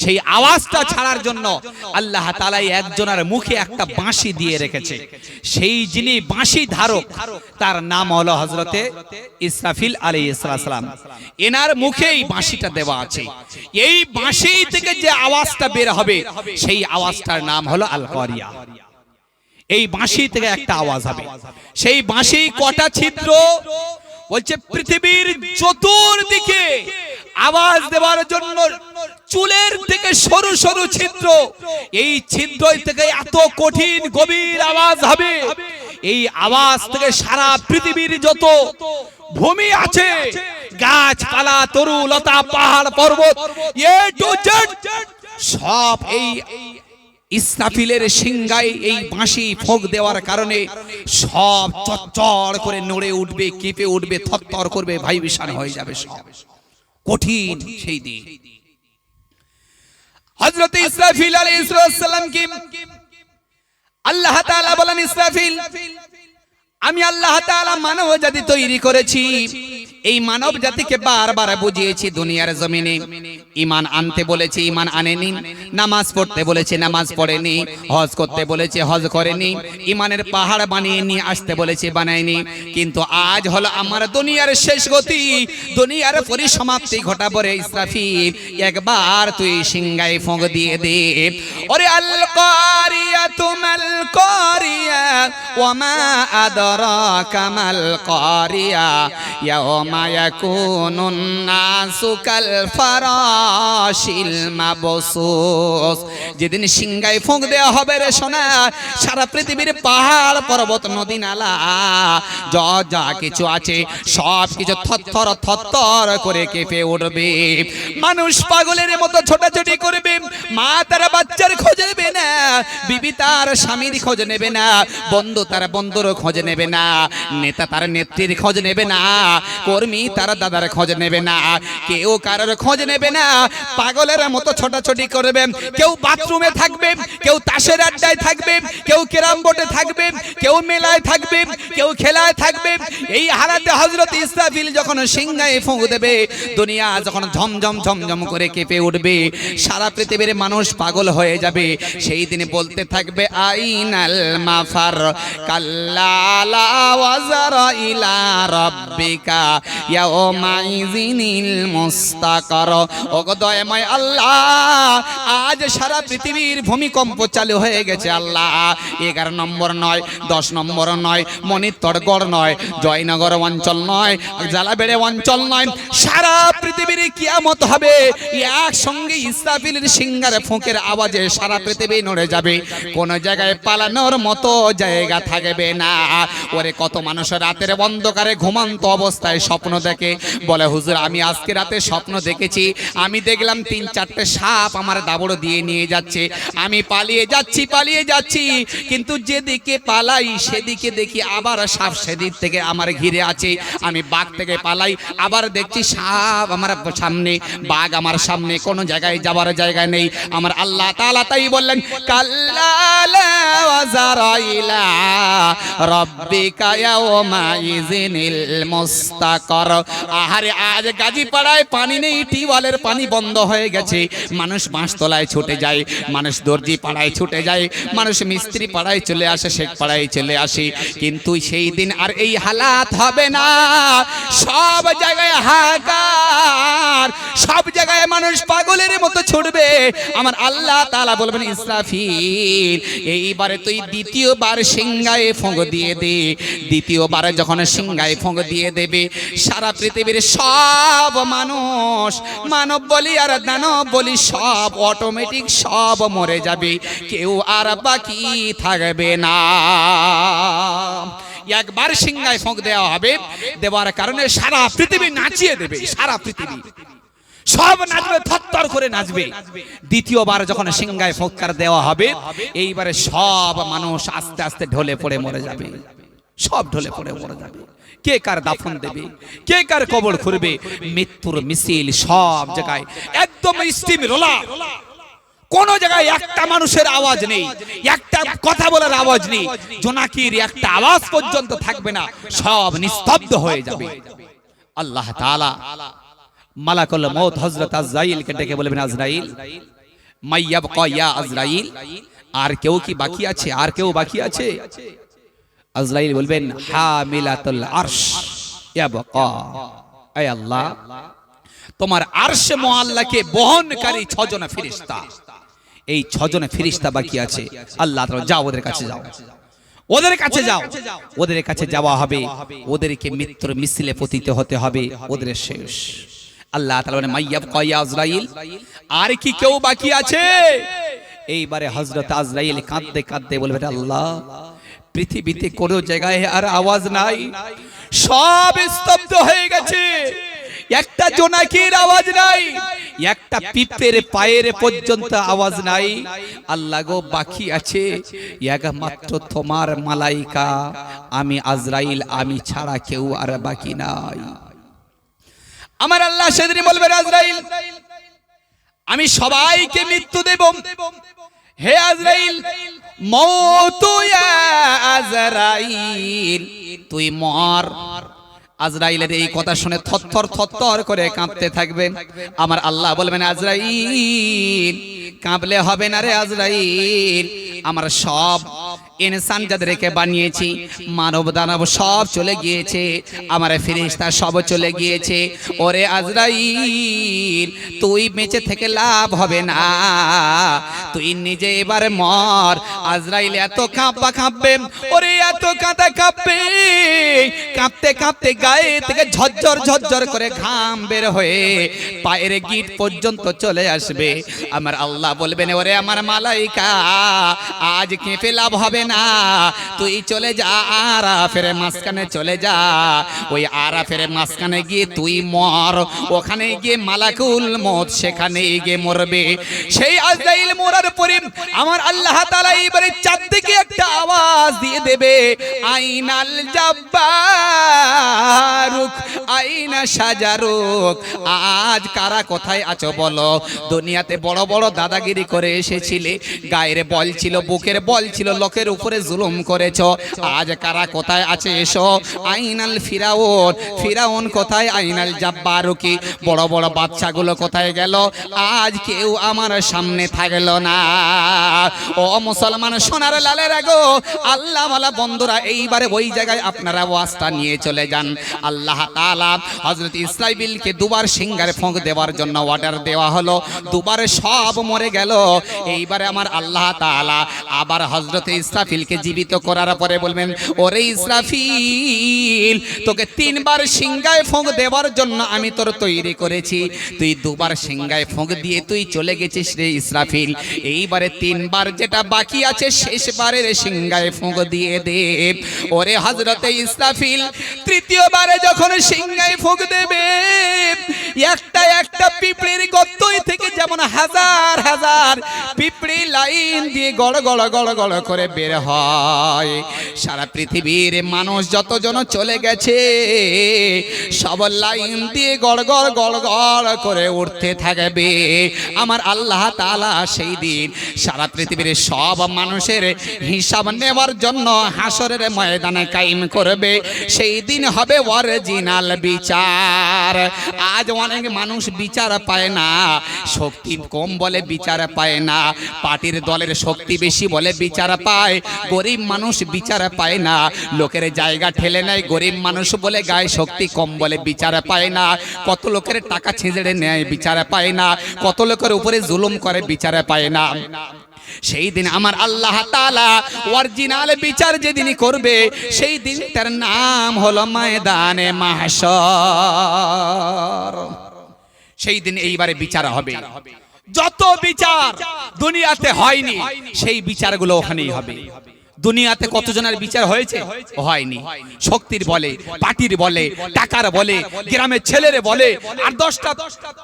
সেই আওয়াজটা ছাড়ার জন্য আল্লাহ তাআলা একজনের মুখে একটা বাঁশি দিয়ে রেখেছে। সেই যিনি বাঁশি ধারক, তার নাম হলো হযরতে ইসরাফিল আলাইহিস সালাম। এনার মুখেই বাঁশিটা দেওয়া আছে। এই বাঁশি থেকে যে আওয়াজটা বের হবে, সেই আওয়াজটার নাম হলো আল কারিয়া। এই বাঁশি থেকে একটা আওয়াজ হবে। সেই বাঁশি কটা ছিদ্র? বলছে পৃথিবীর চতুর্দিকে আওয়াজ দেওয়ার জন্য চুলের থেকে সরু সরু ছিদ্র। এই ছিদ্র থেকে এত কঠিন গভীর আওয়াজ হবে। এই আওয়াজ থেকে সারা পৃথিবীর যত ভূমি আছে, গাছপালা, তরু লতা, পাহাড় পর্বত, এ টু জেড সব এই ইসরাফিলের সিংহায় এই বাঁশি ফোঁক দেওয়ার কারণে সব চচ্চড় করে নড়ে উঠবে, কেঁপে উঠবে, থরথর করবে, ভাইবিশান হয়ে যাবে। সব কঠিন সেই দিন। হযরত ইসরাফিল আলাইহিস সালাম কি আল্লাহ তাআলা বলেন, ইসরাফিল, আমি আল্লাহ তাআলা মানব জাতি তৈরি করেছি, এই মানব জাতিকে বারবার বুঝিয়েছি দুনিয়ার জমিনে ঈমান আনতে বলেছে ঈমান আনেনি, নামাজ পড়তে বলেছে নামাজ পড়েনি, হজ করতে বলেছে হজ করেনি, ঈমানের পাহাড় বানিয়ে নিয়ে আসতে বলেছে বানায়নি। কিন্তু আজ হলো আমার দুনিয়ার শেষ গতি, দুনিয়ার পরিসমাপ্তি ঘটাবো রে ইসরাফিল, একবার তুই সিংহায় ফোঁক দিয়ে দে। ওরে আল কারিয়াতু মাল কারিয়া ওয়া মা আদরাকা মাল কারিয়া ইয়াওমা ইয়াকুনুন নাসু কাল ফারাশিল মাবসুস। যেদিন সিংহায় ফোঁক দেওয়া হবে রে সোনা, সারা পৃথিবীর পাহাড় পর্বত নদী নালা যা কিছু আছে সব কিছু থরথর থরথর করে কেঁপে উঠবে। মানুষ পাগলের মতো ছোটাছুটি করবে, মা তার বাচ্চার খোঁজ নেবে না, বিবি তার স্বামীর খোঁজ নেবে না, বন্ধু তার বন্ধুর খোঁজ নেবে না, নেতা তার নেত্রীর খোঁজ নেবে না, কর্মী তার দাদার খোঁজ নেবে না, কেউ কারোর খোঁজ নেবে না। পাগলের মতো ছোটাছুটি করবে, কেউ বাথরুমে থাকবে, কেউ তাসের আড্ডায় থাকবে, কেউ ক্যারাম বোর্ডে থাকবে, কেউ মেলায় থাকবে, কেউ খেলায় থাকবে। এই হালাতে হযরত ইসরাফিল যখন সিংহায় ফোঁক দেবে, দুনিয়া যখন ঝমঝম ঝমঝম করে কেঁপে উঠবে, সারা পৃথিবীর মানুষ পাগল হয়ে যাবে। সেই দিন বলতে থাকবে আইনাল মাফার কাল্লা লা ওয়াজারা ইলা রাব্বিকা ইয়াউমাইযিনিল মুস্তাকার। ওগো দয়াময় আল্লাহ, আজ সারা পৃথিবীর ভূমিকম্প চালু হয়ে গেছে আল্লাহ। 11 নম্বর নয়, 10 নম্বর নয়, মনিতরগড় নয়, জয়নগর অঞ্চল নয়, জালাবেড়ে অঞ্চল নয়, সারা পৃথিবীর কিয়ামত হবে। একসঙ্গে ইসরাফিলের সিংহার ফোঁকের আওয়াজে সারা পৃথিবী নড়ে যাবে, কোন জায়গায় পালানোর মতো জায়গা থাকবে না। ওরে কত মানুষ রাতের অন্ধকারে ঘুমন্ত অবস্থায় স্বপ্ন দেখে, বলে হুজুর আমি আজকে রাতে স্বপ্ন দেখেছি, আমি দেখলাম 3-4টে সাপ আমার দাবড় দিয়ে নিয়ে যাচ্ছে, আমি পালিয়ে যাচ্ছি, কিন্তু যেদিকে পালাই সেদিকে দেখি আবার সাপ সেদিক থেকে আমার ঘিরে আছে। আমি বাঘ থেকে পালাই, আবার দেখছি সাপ আমার সামনে, বাঘ আমার সামনে, কোনো জায়গায় যাবার জায়গা নেই। আমার আল্লাহ তাআলা তাই বললেন কাল্লা লা ওয়াজারা ইলা রাব্বিকা ইয়াউমাইযিনিল মুস্তাকার। আহারে আজ গাজীপাড়ায় পানি নেই, টিউবওয়েলের পানি বন্ধ হয়ে গেছে, মানুষ বাঁশতলায় ছুটে যায়, মানুষ দর্জি পাড়ায় ছুটে যায়, মানুষ মিস্ত্রি পাড়ায় চলে আসে, শেখ পাড়ায় চলে আসে। কিন্তু সেই দিন আর এই হালাত হবে না, সব জায়গায় হাহাকার, সব জায়গায় মানুষ পাগলের মতো ছুটবে। আমার আল্লাহ তাআলা বলবেন ইসরাফিল এইবারে তুই দ্বিতীয়বার সিংহায় ফোঁক দিয়ে দে। দ্বিতীয়বার যখন সিংহায় ফোঁক দিয়ে দেবে, সারা পৃথিবীর সব মানুষ, মানব বলি আর দানব বলি সব অটোমেটিক সব মরে যাবে, কেউ আর বাকি থাকবে না। একবার সিংহায় ফোঁক দেওয়া হবে, দেওয়ার কারণে সারা পৃথিবী নাচিয়ে দেবে, সারা পৃথিবী সব নাচবে, থরথর করে নাচবে। দ্বিতীয়বার যখন সিংহায় ফোঁকার দেওয়া হবে, এইবারে সব মানুষ আস্তে আস্তে ঢলে পড়ে মরে যাবে, সব ঢলে পড়ে মরে যাবে। কে কার দাফন দেবে, কে কার কবর খুঁড়বে, মৃত্যুর মিছিল সব জায়গায় একদম স্টিম রোলা, কোন জায়গায় একটা মানুষের আওয়াজ নেই, একটা কথা বলার আওয়াজ নেই, জোনাকির একটা আওয়াজ পর্যন্ত থাকবে না, সব নিস্তব্ধ হয়ে যাবে। আল্লাহ তাআলা মালাকুল মউত হযরত আজরাইলকে ডেকে বলবেন আজরাইল মাইয়াবকা ইয়া আজরাইল, আর কেউ কি বাকি আছে, আর কেউ বাকি আছে? আজরাইল বলবেন হামিলাতুল আরশ ইয়াবকা, আয় আল্লাহ তোমার আরশে মুআল্লাকে বহনকারী 6 জন ফেরেশতা, এই 6 জন ফেরেশতা বাকি আছে। আল্লাহ তাআলা যাও ওদের কাছে যাও, ওদের কাছে যাও, ওদের কাছে যাওয়া হবে, ওদেরকে মৃত্যুর মিছিলে পতিত হতে হবে, ওদের শেষ। আল্লাহ তাআলা বলেন মাইয়াবকা ইয়া আজরাইল, আর কি কেউ বাকি আছে? এইবারে হযরত আজরাইল কাঁদতে কাঁদতে বলবেন আল্লাহ পৃথিবীতে কোনো জায়গায় আর আওয়াজ নাই, সব স্তব্ধ হয়ে গেছে, একটা জোনাকির আওয়াজ নাই, একটা পিঁপড়ের পায়ের পর্যন্ত আওয়াজ নাই। আল্লাহ গো বাকি আছে একমাত্র তোমার মালাইকা, আমি আজরাইল, আমি ছাড়া কেউ আর বাকি নাই। আমার আল্লাহ সেদিন বলবেন আজরাইল আমি সবাইকে মৃত্যু দেব, হে আজরাইল মওত ইয়া আজরাইল তুই মর, আজরাইলের এই কথা শুনে থরথর থরথর করে কাঁপতে থাকবে। আমার আল্লাহ বলবেন, আজরাইল কাঁপলে হবে না রে আজরাইল, আমার সব ইনসান যাদেরকে বানিয়েছি, মানব দানব সব চলে গিয়েছে, আমার ফেরেশতা সব চলে গিয়েছে। ওরে আজরাইল, তুই বেঁচে থেকে লাভ হবে না, তুই নিজে এবার মর। আজরাইল এত কাঁপবে, ওরে এত কাঁপবে, কাঁপতে কাঁপতে গায়ে থেকে ঝরঝর ঝরঝর করে ঘাম বের হয়ে পায়ের গিট পর্যন্ত চলে আসবে। আমার আল্লাহ বলবেন, ওরে আমার মালাইকা, আজ কেঁপে লাভ হবে না, তুই চলে যা আরাফের মাঝখানে চলে যা। ওই আরাফের মাঝখানে গিয়ে তুই মর, ওখানে গিয়ে মালাকুল মউত সেখানে গিয়ে মরবে। সেই আজরাইল মরার পরে আমার আল্লাহ তাআলা এবারে চারদিকে একটা আওয়াজ দিয়ে দেবে, আইনাল জাব্বারুক আইনা সাজারুক। আজ কারা কোথায় আছো বলো? দুনিয়াতে বড় বড় দাদাগিরি করে এসেছিলে, গায়ের বল ছিল, বুকের বল ছিল, লোকের উপরে জুলুম করেছো, আজ কারা কোথায় আছে এসো। আইনাল ফিরাউন, ফিরাউন কোথায়? আইনাল জাব্বারুকি, বড় বড় বাচ্চাগুলো কোথায় গেল? আজ কেউ আমার সামনে থাকলো না। ও মুসলমান সোনার লালের গো, আল্লাহ ওয়ালা বন্ধুরা, এইবারে ওই জায়গায় আপনারা ওয়াজটা নিয়ে চলে যান। আল্লাহ তাআলা হযরত ইসরাঈলকে দুবার সিংহারে ফোঁক দেওয়ার জন্য অর্ডার দেওয়া হলো, দুবারে সব মরে গেল। এইবারে আমার আল্লাহ তাআলা আবার হযরত ইসরাফিলকে জীবিত করার পরে বলবেন, ওরে ইসরাফিল, তোকে তিনবার সিংহায় ফোঁক দেওয়ার জন্য আমি তোর তৈরি করেছি, তুই দুবার সিংহায় ফোঁক দিয়ে তুই চলে গেছিস রে ইসরাফিল। এইবারে তিনবার যেটা বাকি আছে শেষবারের সিংহায় ফোঁক দিয়ে দে। ওরে হযরত ইসরাফিল তৃতীয়বারে যখন সিংহায় ফোঁক দেবে, একটা একটা পিঁপড়ির গর্তই থেকে যেমন হাজার হাজার পিঁপড়ি লাইন দিয়ে গড় গড় গড় গড় করে বের হয়। সারা পৃথিবীর মানুষ যতজন চলে গেছে সব লাইন দিয়ে গড় গড় গড় গড় করে উঠতে থাকবে। আমার আল্লাহ তাআলা সেই দিন সারা পৃথিবীর সব মানুষের হিসাব নেওয়ার জন্য হাসরের ময়দানে কায়েম করবে। সেই দিন হবে অরিজিনাল বিচার। আজ অনেক মানুষ বিচার পায় না, শক্তি কম বলে বিচার পায় না, পার্টির দলের শক্তি বেশি বলে বিচার পায়, গরিব মানুষ বিচার পায় না, লোকের জায়গা ঠেলে নেয় গরিব মানুষ বলে, গায়ে শক্তি কম বলে বিচার পায় না, কত লোকের টাকা ছিঁড়ে নেয় বিচার পায় না, কত লোকের উপরে জুলুম করে বিচার পায় না। সেই দিন আমার আল্লাহ তাআলা অরিজিনাল বিচার যেদিন করবে, সেই দিন তার নাম হলো ময়দানে মাহশর। সেই দিন এইবারে বিচার হবে। যত বিচার দুনিয়াতে হয়নি সেই বিচারগুলো ওখানেই হবে। দুনিয়াতে কতজনের বিচার হয়েছে? হয়নি। শক্তির বলে, পার্টির বলে, টাকার বলে, গ্রামের ছেলের বলে, আর 10টা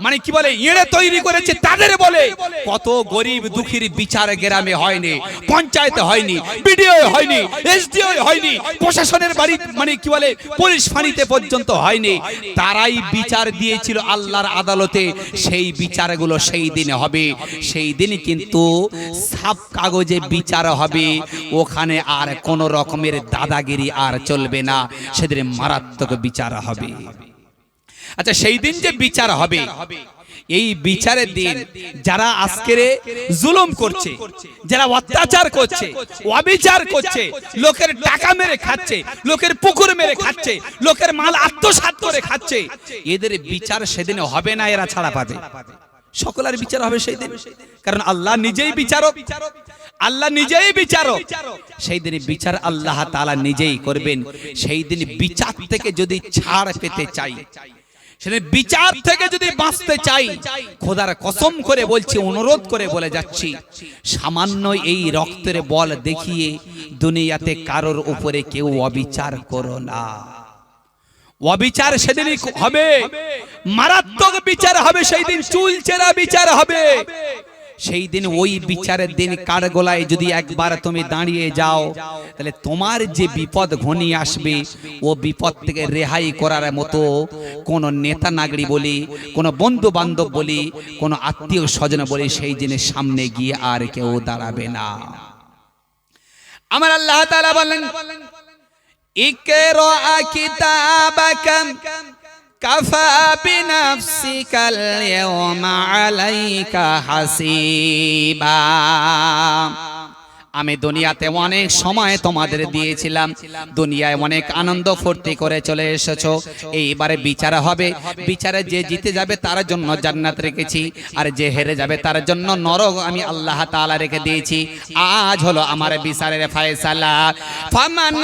মানে কি বলে ইঁড়ে তৈরি করেছে তাদের বলে, কত গরিব দুঃখীর বিচার গ্রামে হয়নি, পঞ্চায়েতে হয়নি, বিডিও হয়নি, এসডিও হয়নি, প্রশাসনের বাড়ি মানে কি বলে পুলিশ ফাঁড়িতে পর্যন্ত হয়নি। তারাই বিচার দিয়েছিল আল্লাহর আদালতে। সেই বিচারগুলো সেই দিন হবে। সেই দিন কিন্তু সাফ কাগজে বিচার হবে। ওখানে আর কোন রকমের দাদাগিরি আর চলবে না, সেদিন মারাত্মক বিচার হবে। আচ্ছা, সেই দিন যে বিচার হবে, এই বিচারের দিন যারা আজকের জুলুম করছে, যারা অত্যাচার করছে, অবিচার করছে, লোকের টাকা মেরে খাচ্ছে, লোকের পুকুর মেরে খাচ্ছে, লোকের মাল আত্মসাৎ করে খাচ্ছে, এদের বিচার সেদিন হবে না, এরা ছাড়া পাবে। সকলের বিচার হবে সেই দিন, কারণ আল্লাহ নিজেই বিচারক, আল্লাহ নিজেই বিচারক। সেই দিন বিচার আল্লাহ তাআলা নিজেই করবেন। সেই দিন বিচার থেকে যদি ছাড় পেতে চাই, সেদিন বিচার থেকে যদি বাঁচতে চাই, খোদার কসম করে বলছি, অনুরোধ করে বলে যাচ্ছি, সামান্য এই রক্তের বল দেখিয়ে দুনিয়াতে কারোর উপরে কেউ অবিচার করো না। অবিচার সেদিনই হবে, মারাত্মক বিচার হবে। সেই দিন চুলচেরা বিচার হবে। সেই দিন ওই বিচারের দিন কার গলায় যদি একবার তুমি দাঁড়িয়ে যাও, তাহলে তোমার যে বিপদ ঘনিয়ে আসবে, ও বিপদ থেকে রেহাই করার মতো কোন নেতা নাগরিক বলি, কোন বন্ধু বান্ধব বলি, কোন আত্মীয় স্বজন বলি, সেই দিনের সামনে গিয়ে আর কেউ দাঁড়াবে না। আমার আল্লাহ তাআলা বলেন, ইকরা কিতাবাকা কাফা বিনাফসিকাল ইয়াওমা আলাইকা হাসিবা। আমি দুনিয়াতে অনেক সময় তোমাদের দিয়েছিলাম, দুনিয়ায় অনেক আনন্দ ফুর্তি করে চলে এসেছো। এইবারে বিচার হবে, বিচারে যে জিতে যাবে তার জন্য জান্নাত রেখেছি, আর যে হেরে যাবে তার জন্য নরক আমি আল্লাহ তাআলা রেখে দিয়েছি। আজ হলো আমার বিচারের ফয়সালা। ফামান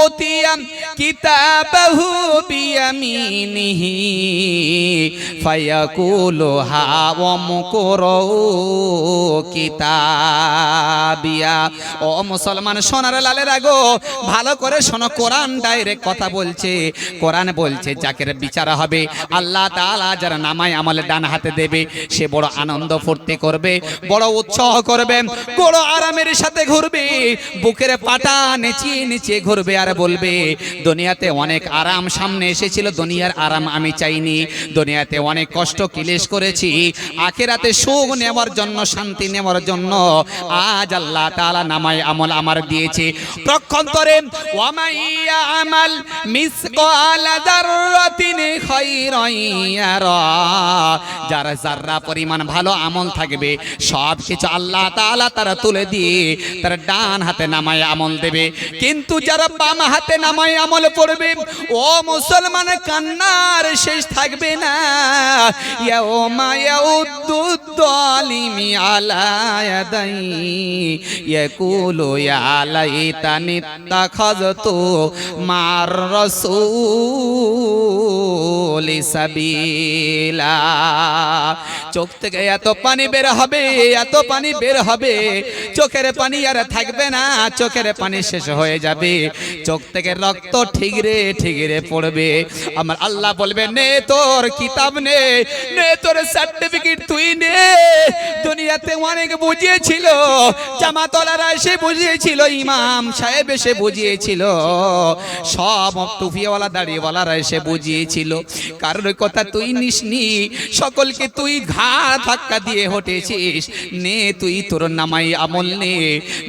উতিয়া কিতাবাহু বিয়ামিনিহি ফায়াকুলু হাওয়াম কুরু কিতাবিয়া। ও মুসলমান সোনার লালের আগো, ভালো করে শোনো, কোরআন ডাইরেক্ট কথা বলছে। কোরআন বলছে যাকের বিচার হবে আল্লাহ তাআলা যার নামায় আমলে ডান হাতে দেবে, সে বড় আনন্দ ফুর্তি করবে, বড় উৎসাহ করবে, বড় আরামের সাথে ঘুরবে, বুকের পাটা নেচিয়ে নেচিয়ে ঘুরবে আর বলবে দুনিয়াতে অনেক আরাম সামনে এসেছিল, দুনিয়ার আরাম আমি চাইনি, দুনিয়াতে অনেক কষ্ট ক্লেশ করেছি, আখিরাতে সুখ নেওয়ার জন্য, শান্তি নেওয়ার জন্য আজ আল্লাহ তাআলা নামায় আমল আমার দিয়েছে। প্রক্ষন্তরে ওয়ামাইয়া আমাল মিসকালা যাররাতিন খায়রান ইয়ারা, যারা যারা পরিমাণ ভালো আমল থাকবে সব কিছু আল্লাহ তাআলা তারা তুলে দিয়ে তার ডান হাতে নামায় আমল দেবে। কিন্তু যারা বাম হাতে নামায় আমল পড়বে, ও মুসলমান, কান্নার শেষ থাকবে না। ইয়াউমা ইয়াউদ্দুদ যালিমি আলা ইয়াদাই ইয়াকুলু ইয়া লাইতানি ইত্তাখাযতু মার রাসূলি সাবিলা। চোখ থেকে এত পানি বের হবে, এত পানি বের হবে, চোখের পানি আর থাকবে না, চোখের পানি শেষ হয়ে যাবে, চোখ থেকে রক্ত ঠিকরে ঠিকরে পড়বে। আমার আল্লাহ বলবে নে তোর কিতাব নে, নে তোর সার্টিফিকেট তুই নে। দুনিয়াতে অনেক বুঝিয়েছিল, জামাতলারা এসে বুঝিয়েছিল, ইমাম সাহেব এসে বুঝিয়েছিল, সব টুপিওয়ালা দাড়িওয়ালারা এসে বুঝিয়েছিল, কারোর কথা তুই নিসনি, সকলকে তুই ঘাড় ধাক্কা দিয়ে হটেছিস। নে তুই তোর নামাই আমল নে,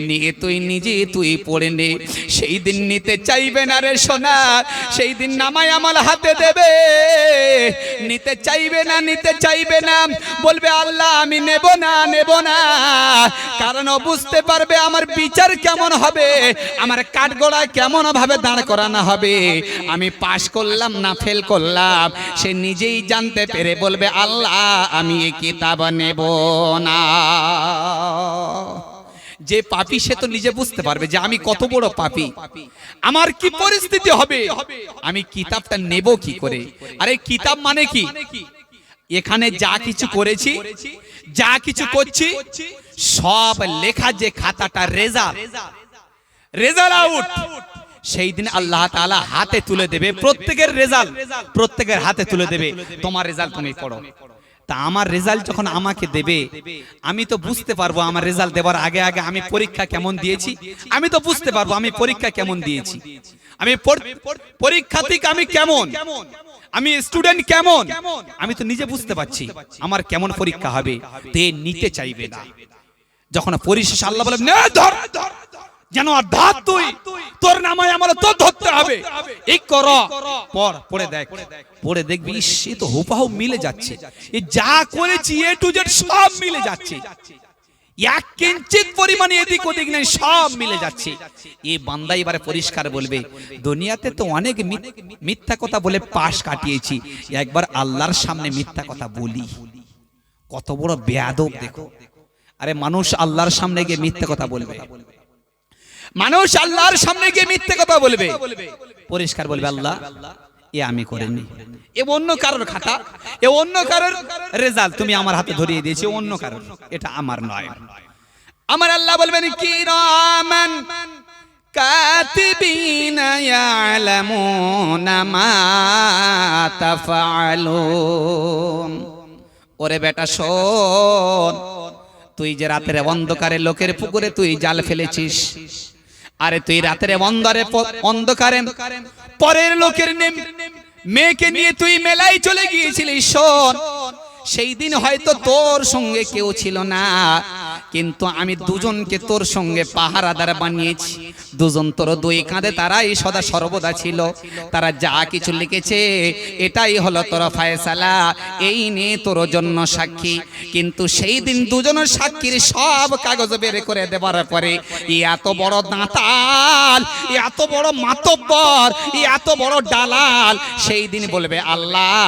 নিয়ে তুই নিজে তুই পড়ে নে। সেই দিন নিতে চাইবে না রে সোনা, সেই দিন নামাই আমল হাতে দেবে, নিতে চাইবে না, নিতে চাইবে না, বলবে আল্লাহ আমি নেব না, নেব না, কারণ বুঝতে পারবে আমার বিচার কেমন হবে, আমার কাঠগড়া কেমন ভাবে দাঁড় করানো হবে, আমি পাশ করলাম না ফেল করলাম, সে নিজেই জানতে পেরে বলবে আল্লাহ আমি এই কিতাব নেব না। যে পাপী সে তো নিজে বুঝতে পারবে যে আমি কত বড় পাপী, আমার কি পরিস্থিতি হবে, আমি কিতাবটা নেব কি করে। আরে কিতাব মানে কি, এখানে যা কিছু করেছি, যা কিছু করছি, সব লেখা যে খাতাটা রেজাল্ট আউট, সেই দিন আল্লাহ তাআলা হাতে তুলে দেবে, প্রত্যেকের রেজাল্ট প্রত্যেকের হাতে তুলে দেবে, তোমার রেজাল্ট তুমি পড়ো। তা আমার রেজাল্ট যখন আমাকে দেবে, আমি তো বুঝতে পারবো আমার রেজাল্ট দেওয়ার আগে আগে আমি পরীক্ষা কেমন দিয়েছি, আমি তো বুঝতে পারবো আমি পরীক্ষা কেমন দিয়েছি, আমি পরীক্ষার্থী আমি কেমন, আমি স্টুডেন্ট কেমন, আমি তো নিজে বুঝতে পারছি আমার কেমন পরীক্ষা হবে। তে নিতে চাইবে না। যখন পরিশেষে আল্লাহ বলে নে ধর, যেন আর ধর, তুই তোর নামায় আমার তো ধরতে হবে, এই কর পড়ে দেখ, পড়ে দেখবি সে তো হুবহু মিলে যাচ্ছে, এই যা করেছি এ টু জেড সব মিলে যাচ্ছে, এক কিঞ্চিত পরিমাণে এদিক ওদিক নেই, সব মিলে যাচ্ছে। এই বান্দা এবারে পরিষ্কার বলবে দুনিয়াতে তো অনেক মিথ্যা কথা বলে পাশ কাটিয়েছি, একবার আল্লাহর সামনে মিথ্যা কথা বলি, কত বড় বেয়াদব দেখো। আরে মানুষ আল্লাহর সামনে গিয়ে মিথ্যা কথা বলবে, মানুষ আল্লাহর সামনে গিয়ে মিথ্যে কথা বলবে, পরিষ্কার বলবে আল্লাহ এ আমি করিনি, এ অন্য কারোর খাতা, এ অন্য কারোর রেজাল্ট তুমি আমার হাতে ধরিয়ে দিয়েছি, অন্য কারোর, এটা আমার নয়। আমার আল্লাহ বলবেন কিরামান কাতিবিনা ইয়ালামুনা মা তাফআলুন। ওরে বেটা শোন, তুই যে রাতের অন্ধকারে লোকের পুকুরে তুই জাল ফেলেছিস, আরে তুই রাতের অন্ধকারে পরের লোকের মেয়েকে নিয়ে তুই মেলায় চলে গিয়েছিলিস, শোন সেই দিন হয়তো তোর সঙ্গে কেউ ছিল না, কিন্তু আমি দুজনকে তোর সঙ্গে পাহারাদার বানিয়েছি, দুজন তোর দুই কাঁধে তারাই সদা সর্বদা ছিল, তারা যা কিছু লিখেছে এটাই হলো তোর ফায়সালা, এই নিয়ে তোর জন্য সাক্ষী। কিন্তু সেই দিন দুজনের সাক্ষীর সব কাগজ বের করে দেওয়ার পরে এত বড় দাঁতাল, এত বড় মাতব্বর, এত বড় দালাল সেই দিন বলবে আল্লাহ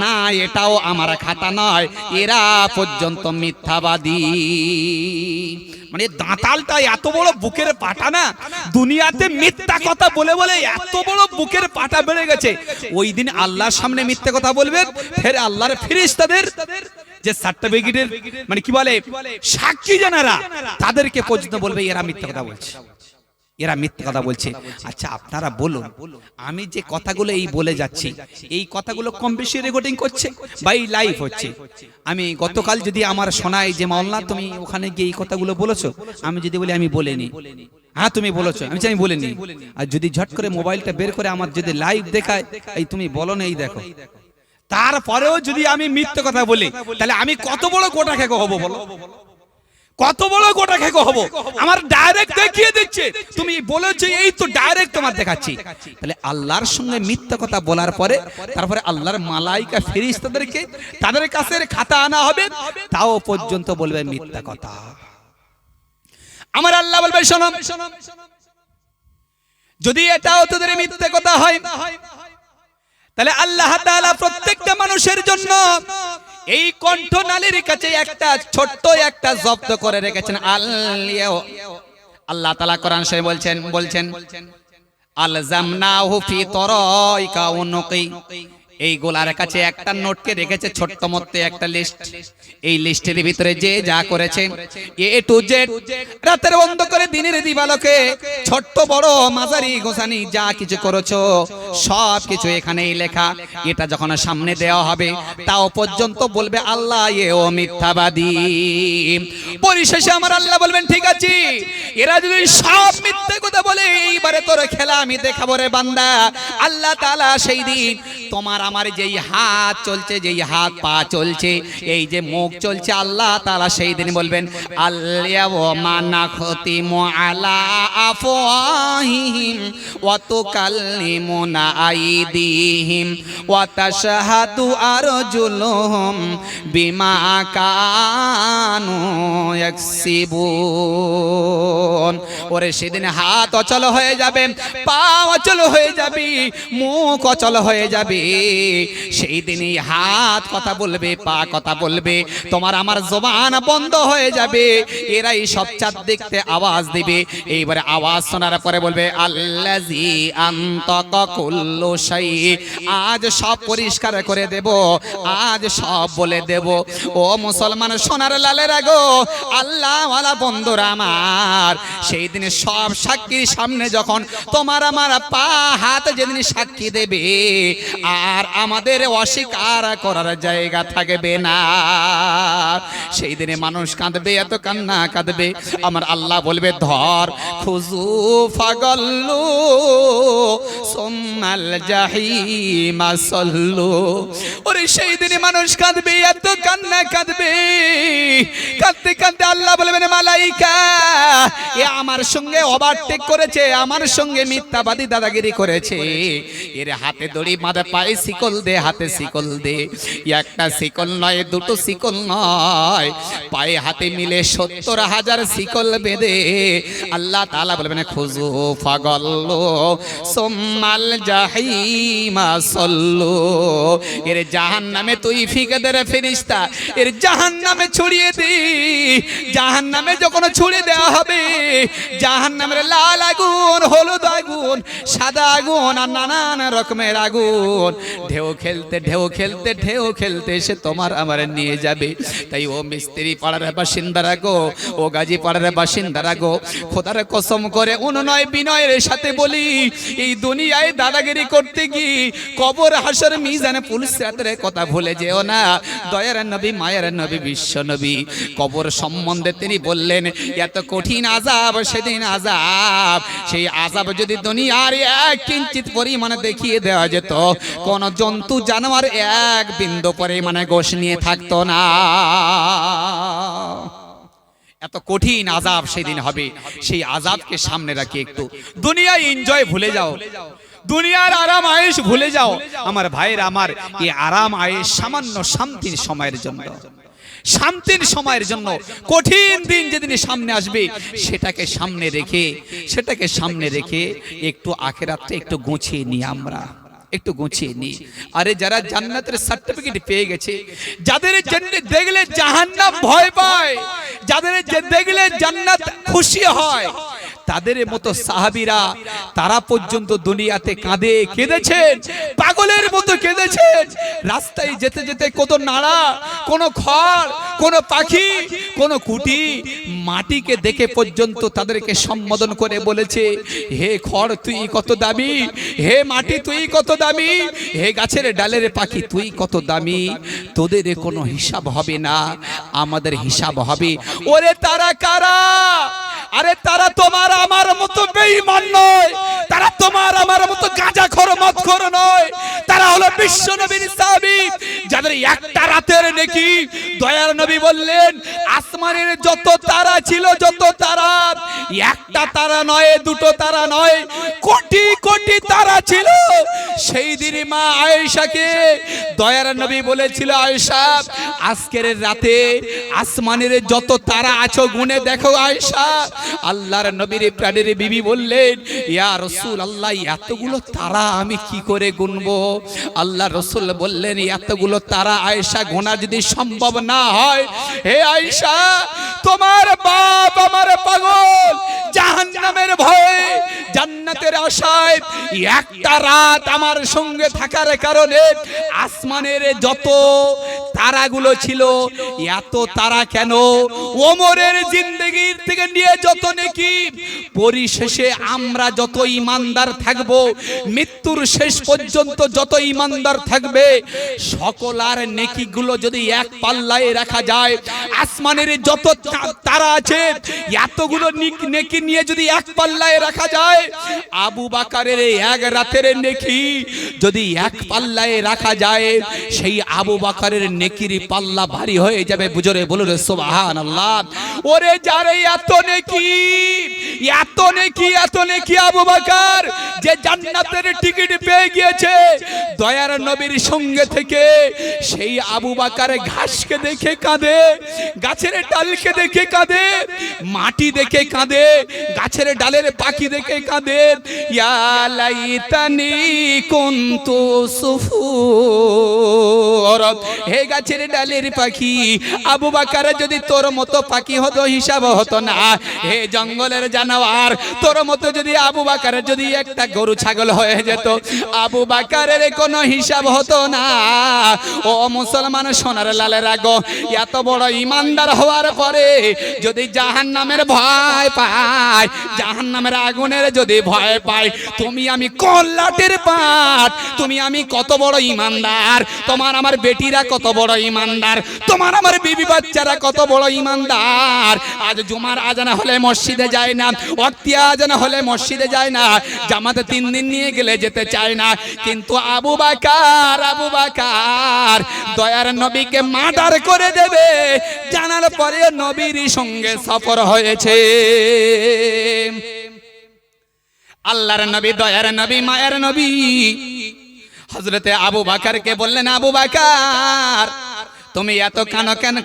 না, এটাও আমার খাতা নয়, এরা পর্যন্ত মিথ্যাবাদী। মানে দাঁতালটা এত বড় বুকের পাটা না, দুনিয়াতে মিথ্যা কথা বলে বলে এত বড় বুকের পাটা বেড়ে গেছে। ওই দিন আল্লাহর সামনে মিথ্যা কথা বলবেন, ফের আল্লাহর ফেরেশতাদের যে সার্টিফিকেটের মানে কি বলে সাক্ষী জানারা, তাদেরকে পর্যন্ত বলবে এরা মিথ্যা কথা বলছে, এরা মিথ্যা কথা বলছে। আচ্ছা আপনারা বলুন, আমি যে কথাগুলো এই বলে যাচ্ছি, এই কথাগুলো কম বেশি রেকর্ডিং করছে বা এই লাইভ হচ্ছে? আমি গতকাল যদি আমার শোনাই যে মাওলানা তুমি ওখানে গিয়ে এই কথাগুলো বলেছো, আমি যদি বলি আমি বলিনি, হ্যাঁ তুমি বলেছো, আমি বলিনি, আর যদি ঝট করে মোবাইলটা বের করে আমার যদি লাইভ দেখায় এই তুমি বলো না, এই দেখো, তারপরেও যদি আমি মিথ্যা কথা বলি, তাহলে আমি কত বড় গোটা খেকো হবো বলো, কত বড় গোটা খেকো হবো? আমার ডাইরেক্ট দেখিয়ে দিচ্ছে, তুমি বলেছো এই তো ডাইরেক্ট তোমার দেখাচ্ছি। তাহলে আল্লাহর সঙ্গে মিথ্যা কথা বলার পরে তারপরে আল্লাহর মালাইকা ফেরেশতাদেরকে তাদের কাছে খাতা আনা হবে, তাও পর্যন্ত বলবে মিথ্যা কথা। আমার আল্লাহ বলবে শোনো, যদি এটাও তোদের মিথ্যা কথা হয়, তাহলে আল্লাহ তাআলা প্রত্যেকটা মানুষের জন্য এই কণ্ঠনালীর কাছে একটা ছোট্ট একটা জব্দ করে রেখেছেন। আল্লাহ তাআলা কোরআন শরীফে বলছেন আলজামনাহু ফি তরাইকা উনুকি, এই গোলার কাছে একটা নোটকে রেখেছে, ছোট্ট মতো একটা লিস্ট। এই লিস্টের ভিতরে যে যা করেছে এ টু জেড, রাতের অন্ধকারে দিনের দিবালোকে, ছোট্ট বড় মাঝারি গোসানি যা কিছু করেছো সব কিছু এখানেই লেখা। এটা যখন সামনে দেওয়া হবে তাও পর্যন্ত বলবে আল্লাহ এও মিথ্যাবাদী। পরিশেষে আমার আল্লাহ বলবেন ঠিক আছে, এরা যদি সব মিথ্যে কথা বলে এইবারে তোর খেলা আমি দেখাবো রে বান্দা। আল্লাহ তাআলা সেই দিন তোমার আমার যেই হাত চলছে, যেই হাত পা চলছে, এই যে মুখ চলছে, আল্লাহ তাআলা সেই দিন বলবেন আল-ইয়াওমা নাখতিমু আলা আফওয়াহিহিম ওয়া তুকাল্লিমুনা আইদিহিম ওয়া তাশহাদু আরজুলুহুম বিমা কানু ইয়াকসিবুন। ওরে সেদিন হাত অচল হয়ে যাবে, পা অচল হয়ে যাবে, মুখ অচল হয়ে যাবে। সেই দিনই হাত কথা বলবে, পা কথা বলবে, তোমার আমার জবান বন্ধ হয়ে যাবে। এরাই সব চারদিকে আওয়াজ দিবে। এইবারে আওয়াজ শোনার পরে বলবে আল্লাযী আনতাকা কুল্লু শাই, আজ সব পরিষ্কার করে দেব, আজ সব বলে দেব। ও মুসলমান সোনার লালেরা গো, আল্লাহ ওয়ালা বন্ধুরা আমার, সেই দিনে সব সাক্ষীর সামনে যখন তোমার আমার পা হাত যেদিন সাক্ষী দেবে, আর আমাদের অস্বীকার করার জায়গা থাকবে না। সেই দিনে মানুষ কাঁদবে, এত কান্না কাঁদবে। আমার আল্লাহ বলবে ধর খুজু ফাগল্লু সুম্মাল জাহিমা সাল্লু। ওরে সেই দিনে মানুষ কাঁদবে, এত কান্না কাঁদবে, কাঁদতে কাঁদতে আল্লাহ বলবেন মালাইকা এ আমার সঙ্গে ওভারটেক করেছে, আমার সঙ্গে মিথ্যাবাদী দাদাগিরি করেছে, এর হাতে দড়ি মাথা পায়ে শিকল দে, হাতে শিকল দে। একটা শিকল নয়, দুটো শিকল নয়, পায়ে হাতে মিলে ৭০,০০০ শিকল বেঁধে আল্লাহ তাআলা বলবেন খুজু ফাগল্লু সুম্মাল জাহিমা সাল্লু। এর জাহান্নামে তুই ফিকে দে রে ফেরেশতা, এর জাহান্নামে ছড়িয়ে দে। জাহান্নামে যখন ছড়িয়ে দেওয়া হবে, জাহান্নামের লাল আগুন, হলুদ আগুন, সাদা আগুন আর নানান রকমের আগুন ঢেউ খেলতে ঢেউ খেলতে ঢেউ খেলতে সে তোমার আমার নিয়ে যাবে। তাই ও মিস্ত্রি পাড়ার বাসিন্দারা গো, ও গাজী পাড়ার বাসিন্দারা গো, খোদার কসম করে অনুনয় বিনয়ের সাথে বলি, এই দুনিয়ায় দাদাগিরি করতে গিয়ে কবর হাসর মিজানে পুলসিরাতের কথা ভুলে যেও না। দয়ার নবী, মায়ের নবী, বিশ্ব নবী কবর সম্বন্ধে তিনি বললেন এত কঠিন আযাব, সেদিন আযাব, সেই আযাব যদি দুনিয়ার এক কিঞ্চিত পরিমাণে দেখিয়ে দেওয়া যেত, কোন জন্তু জানোয়ার এক বিন্দু পরিমাণে গোশ নিয়ে থাকতো না। এত কঠিন আযাব সেদিন হবে, সেই আযাবকে সামনে রাখি একটু দুনিয়ায় এনজয় ভুলে যাও, দুনিয়ার আরাম আয়েশ ভুলে যাও আমার ভাইয়ের। আমার এই আরাম আয়েশ সামান্য শান্তির সময়ের জন্য, শান্তির সময়ের জন্য। কঠিন দিন যেদিন সামনে আসবে সেটাকে সামনে রেখে একটু আখিরাতটা একটু গুছিয়ে নিই, আমরা একটু গুছিয়ে নিই। আরে যারা জান্নাতের সার্টিফিকেট পেয়ে গেছে, যাদের দেখলে জাহান্নাম ভয় পায়, যাদের দেখলে জান্নাত খুশি হয়, তাদের মতো সাহাবীরা তারা পর্যন্ত দুনিয়াতে কেঁদেছেন, পাগলের মতো কেঁদেছেন। রাস্তায় যেতে যেতে কত নাড়া, কোন খড়, কোন পাখি, কোন কুটি মাটিকে দেখে পর্যন্ত তাদেরকে সম্বোধন করে বলেছে, হে খড় তুই কত দামি, হে মাটি তুই কত দামি, হে গাছের ডালের পাখি তুই কত দামি, তোদের কোনো হিসাব হবে না, আমাদের হিসাব হবে। ওরে তারা কারা? আরে তারা তোমার আমার মতো বেঈমান নয়, তারা তোমার আমার মতো গাঁজাখোর মদখোর নয়, তারা হলো বিশ্ব নবীর সাহাবী, যাদের একটা রাতের নেকি দয়ার নবী বললেন আসমানের যত তারা ছিল, যত তারা, একটা তারা নয়, দুটো তারা নয়, কোটি কোটি তারা ছিল। সেই দিন মা আয়েশাকে দয়ার নবী বলেছিল, আয়েশা আজকের রাতে আসমানের যত তারা আছো গুনে দেখো আয়েশা। আল্লাহর নবীর প্রাণের বিবি বললেন, ইয়া রাসূলুল্লাহ এতগুলো তারা আমি কি করে গুনবো? আল্লাহ রাসূল বললেন, এতগুলো তারা আয়েশা গোনা যদি সম্ভব না হয়, হে আয়েশা তোমার বাপ আমার পাগল, জাহান্নামের ভয়ে জান্নাতের আশায় একটা রাত আমার সঙ্গে থাকার কারণে আসমানের যত তারাগুলো ছিল, এত তারা কেন? ওমরের জিন্দেগির থেকে নিয়ে যত নেকি, পরিশেষে আমরা যত ঈমানদার থাকব, মৃত্যুর শেষ পর্যন্ত যত ঈমানদার থাকবে, সকলার নেকিগুলো যদি এক পাল্লায় রাখা যায়, আসমানের যত তারা আছে এতগুলো নেকি নিয়ে যদি এক পাল্লায় রাখা যায়, আবু বকরের এক রাতের নেকি যদি এক পাল্লায় রাখা যায়, সেই আবু বকরের নেকির পাল্লা ভারী হয়ে যাবে। বুঝরে বলুন সুবহানাল্লাহ। ওরে যারে এত নেকি, এত নেকি, এত নেকি আবু বকর যে জান্নাতের টিকিট পেয়ে গিয়েছে দয়ার নবীর সঙ্গে থেকে, সেই আবু বকর ঘাসকে দেখে কাঁদে, গাছের ডালকে দেখে কাঁদে, মাটি দেখে কাঁদে, গাছের ডালের পাখি দেখে কাঁদে। ইয়া লাইতানি কুনতু সুফুর, হে গাছের ডালের পাখি আবু বকর যদি তোর মতো পাখি হতো হিসাব হতো না। হে জঙ্গলের জানোয়ার, তোর মতো যদি আবু বকর যদি একটা গরু ছাগল হয়ে যেত, আবু বকরের কোনো হিসাব হতো না। ও মুসলমান সোনার লালেরা গো, এত বড় ইমানদার হওয়ার পরে যদি জাহান্নামের ভয় পায়, জাহান্নামের আগুনের যদি ভয় পায়, তুমি আমি কোন লাটের পাট? তুমি আমি কত বড় ইমানদার, তোমার আমার বেটিরা কত বড় ইমানদার, তোমার আমার বিবি বাচ্চারা কত বড় ইমানদার। আজ জুমার আজান হলে মসজিদে যায় না, ওয়াক্তিয়া আজান হলে মসজিদে যায় না, জামাতে 3 দিন নিয়ে গেলে যেতে চায় না, কিন্তু আবু বকর, আবু বকর দয়ার নবীকে মার্ডার করে দেবে জানার পরে নবীর সঙ্গে সফর হয়েছে। আল্লাহর নবী, দয়ার নবী, মায়ের নবী হযরতে আবু বকরকে বললেন, আবু বকর তুমি এত কাঁদো কেন,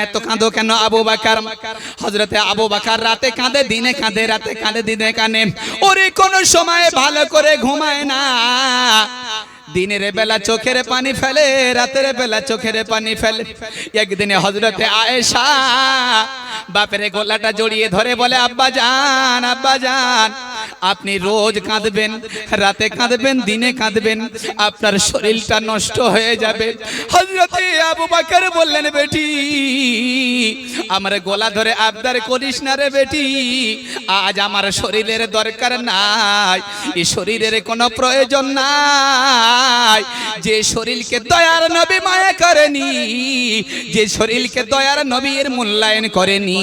এত কাঁদো কেন আবু বকর? হযরতে আবু বকর রাতে কাঁদে, দিনে কাঁদে, রাতে কাঁদে, দিনে কাঁদে। ওরে কোন সময় ভালো করে ঘুমায় না, দিনের বেলা চোখের পানি ফেলে, রাতের বেলা চোখের পানি ফেলে। একদিনে হযরতে আয়েশা বাপের গলাটা জড়িয়ে ধরে বলে, আব্বা জান, আব্বা জান আপনি রোজ কাঁদবেন, রাতে কাঁদবেন, দিনে কাঁদবেন, আপনার শরীরটা নষ্ট হয়ে যাবে। হযরতে আবু বকর বললেন, বেটি আমার গলা ধরে আবদার করিস না রে বেটি, আজ আমার শরীরের দরকার নাই, এই শরীরের কোনো প্রয়োজন নাই। যে শরীরকে দয়ার নবী মায়া করেনি, যে শরীরকে দয়ার নবী এর মূল্যায়ন করেনি,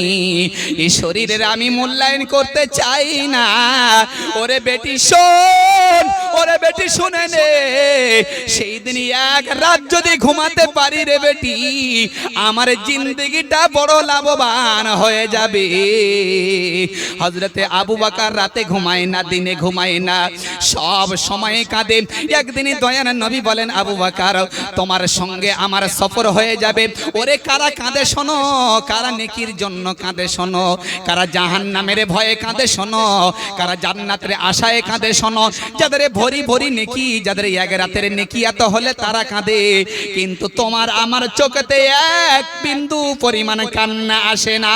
এই শরীরের আমি মূল্যায়ন করতে চাই না। ওরে বেটি শোন, ওরে বেটি শুনে নে, সেই দিন এক রাত যদি ঘুমাতে পারি রে বেটি, আমার জিন্দগিটা বড় লাভবান হয়ে যাবে। হযরতে আবু বকর রাতে ঘুমায় না, দিনে ঘুমায় না, সব সময় কাঁদে। একদিন দয়ার নবী বলেন, আবু বকর তোমার সঙ্গে আমার সফর হয়ে যাবে। ওরে কারা কাঁদে শোনো, কারা নেকির জন্য কাঁদে শোনো, কারা জাহান্নামের ভয়ে কাঁদে শোনো, কারা জান্নাতের আশায় কাঁদে শোনো। যাদের ভরি ভরি নেকি, যাদের এক রাতের নেকি এত হলে তারা কাঁদে, কিন্তু তোমার আমার চোখেতে এক বিন্দু পরিমাণ কান্না আসে না।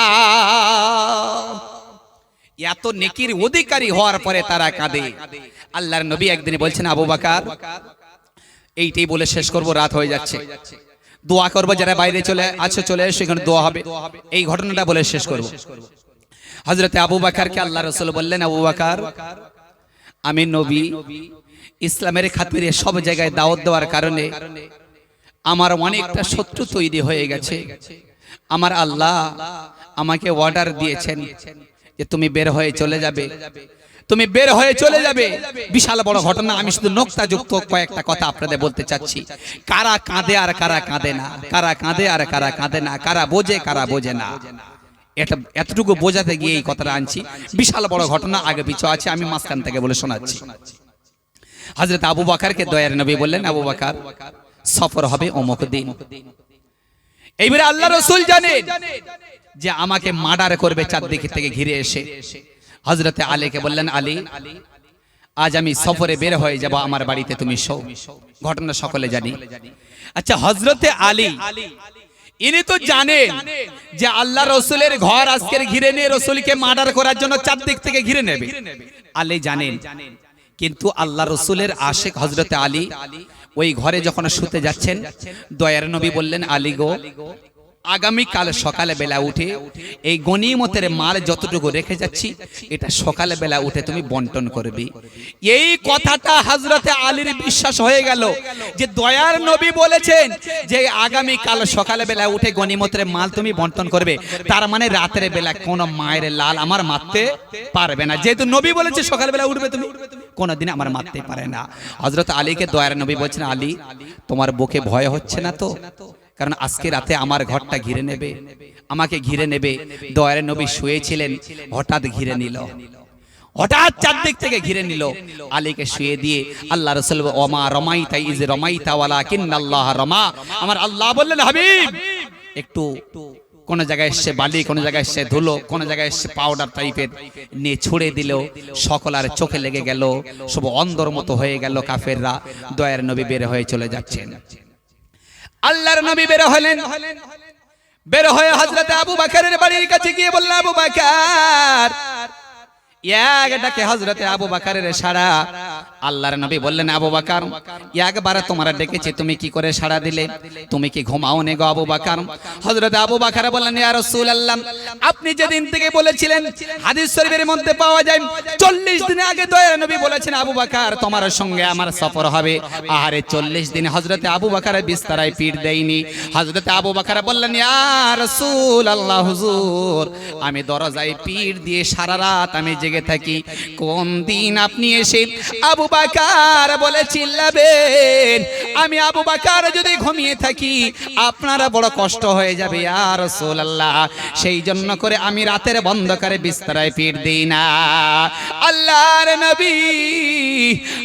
এত নেকির অধিকারী হওয়ার পরে তারা কাঁদে। আল্লাহর নবী একদিন বলছেন, আবু বকর এইটাই বলে শেষ করব, রাত হয়ে যাচ্ছে, দোয়া করবো, যারা বাইরে চলে আছো চলে এসো, এখানে দোয়া হবে, এই ঘটনাটা বলে শেষ করব। হযরতে আবু বকরকে আল্লাহ রাসূল বললেন, আবু বকর আমি নবী, ইসলামের খাতিরে সব জায়গায় দাওয়াত দেওয়ার কারণে আমার অনেকটা শত্রু তৈরি হয়ে গেছে। আমার আল্লাহ আমাকে অর্ডার দিয়েছেন যে তুমি বের হয়ে চলে যাবে, তুমি বের হয়ে চলে যাবে। বিশাল বড় ঘটনা। আমি শুধু নোকতাযুক্ত কয়েকটা কথা আপনাদের বলতে চাচ্ছি। কারা কাঁদে আর কারা কাঁদে না, কারা কাঁদে আর কারা কাঁদে না, কারা বোঝে কারা বোঝে না, এটা এতটুকু বোঝাতে গিয়ে এই কথাটা আনছি। বিশাল বড় ঘটনা আগে পিছু আছে, আমি মাঝখান থেকে বলে শোনাচ্ছি। হযরত আবু বকরকে দয়ার নবী বললেন, আবু বকর সফর হবে অমুক দিন। এইবারে আল্লাহ রাসূল জানেন যে আমাকে মার্ডার করবে চারদিক থেকে ঘিরে এসে। হযরতে আলীকে বললেন, আলী আজ আমি সফরে বের হয়ে যাব, আমার বাড়িতে তুমি শো। ঘটনা সকলে জানি। আচ্ছা, হযরতে আলী ইনি তো জানেন যে আল্লাহ রাসূলের ঘর আজকের ঘিরে নিয়ে রাসূলকে মার্ডার করার জন্য চারদিক থেকে ঘিরে নেবে। আলী জানেন, কিন্তু আল্লাহ রাসূলের আশিক হযরতে আলী ওই ঘরে যখন শুতে যাচ্ছেন, দয়ার নবী বললেন, আলী গো আগামী কাল সকালে বেলা উঠে এই গনিমতের মাল যতটুকু রেখে যাচ্ছি, এটা সকালে বেলা উঠে তুমি বন্টন করবে। এই কথাটা হযরতে আলীর বিশ্বাস হয়ে গেল যে দয়ার নবী বলেছেন যে আগামী কাল সকালে বেলা উঠে গনিমতের মাল তুমি বন্টন করবে, তার মানে রাতের বেলা কোন মায়ের লাল আমার মারতে পারবে না। যেহেতু নবী বলেছে সকাল বেলা উঠবে তুমি, কোনদিন আমার মারতে পারে না। হযরত আলীকে দয়ার নবী বলছেন, আলী তোমার বুকে ভয় হচ্ছে না তো? কারণ আজকে রাতে আমার ঘরটা ঘিরে নেবে, আমাকে ঘিরে নেবে। দয়ার নবী শুয়েছিলেন, হঠাৎ ঘিরে নিল, হঠাৎ চারদিক থেকে ঘিরে নিল। আলীকে শুয়ে দিয়ে আল্লাহ রাসূল ওমা রমাইতা ইজ রমাইতা ওয়ালাকিন্নাল্লাহ রমা, আমার আল্লাহ বললেন, হাবিব একটু কোন জায়গায় এসে বালি, কোন জায়গায় এসে ধুলো, কোন জায়গায় এসে পাউডার টাইপের নিয়ে ছুড়ে দিল। সকল আর চোখে লেগে গেল, সব অন্ধর মতো হয়ে গেল কাফেররা। দয়ার নবী বের হয়ে চলে যাচ্ছেন। আল্লাহর নবী বের হলেন, বের হয়ে হযরত আবু বকরের বাড়ির কাছে গিয়ে বললেন, আবু বকর। এক ডাকে হযরতে আবু বকরের সাড়া। আল্লাহর নবী বললেন, আবু বকর একবার তোমার ডেকেছি, তুমি কি করে সাড়া দিলে? তুমি কি ঘুমাও নে গো আবু বকর? হযরতে আবু বকর বললেন, ইয়া রাসূলুল্লাহ আপনি যেদিন থেকে বলেছিলেন, হাদিস শরীফের মধ্যে পাওয়া যায় 40 দিন আগে দয়ার নবী বলেছেন, আবু বকর তোমার সঙ্গে আমার সফর হবে। আরে 40 দিন হযরতে আবু বকর বিছানায় পিঠ দেয়নি। হযরতে আবু বকর বললেন, ইয়া রাসূলুল্লাহ হুজুর আমি দরজায় পিঠ দিয়ে সারা রাত আমি জেগে থাকি, কোন দিন আপনি এসে আবু বকর বলে চিল্লাবেন, আমি আবু বকর যদি ঘুমিয়ে থাকি আপনারা বড় কষ্ট হয়ে যাবে ইয়া রাসূলুল্লাহ, সেই জন্য করে আমি রাতের অন্ধকারে বিছানায় পিঠ দেই না। আল্লাহর নবী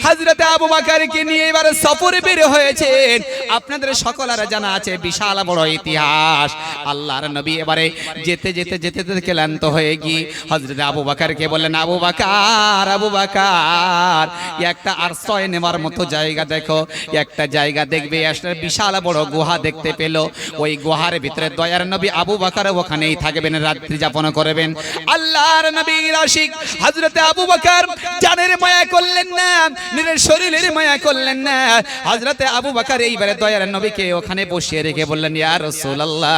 হযরতে আবু বকরকে নিয়ে এবারে সফরে বের হয়েছেন। আপনাদের সকলের জানা আছে বিশাল বড় ইতিহাস। আল্লাহর নবী এবারে যেতে যেতে যেতে যেতে ক্লান্ত হয়ে গিয়ে হযরতে আবু বকরকে বললেন, আবু বকর, আবু বকর একটা আশ্রয় নেওয়ার মতো জায়গা দেখো। একটা জায়গা দেখবে, একটা বিশাল বড় গুহা দেখতে পেল। ওই গুহার ভিতরে দয়ার নবী আবু বকর ওখানেই থাকবেন, রাত্রি যাপন করবেন। আল্লাহর নবীর আশিক হযরতে আবু বকর জানের মায়া করলেন না, নিজের শরীরের মায়া করলেন না। হযরতে আবু বকর এইবারে দয়ার নবীকে ওখানে বসিয়ে রেখে বললেন, ইয়া রাসূলুল্লাহ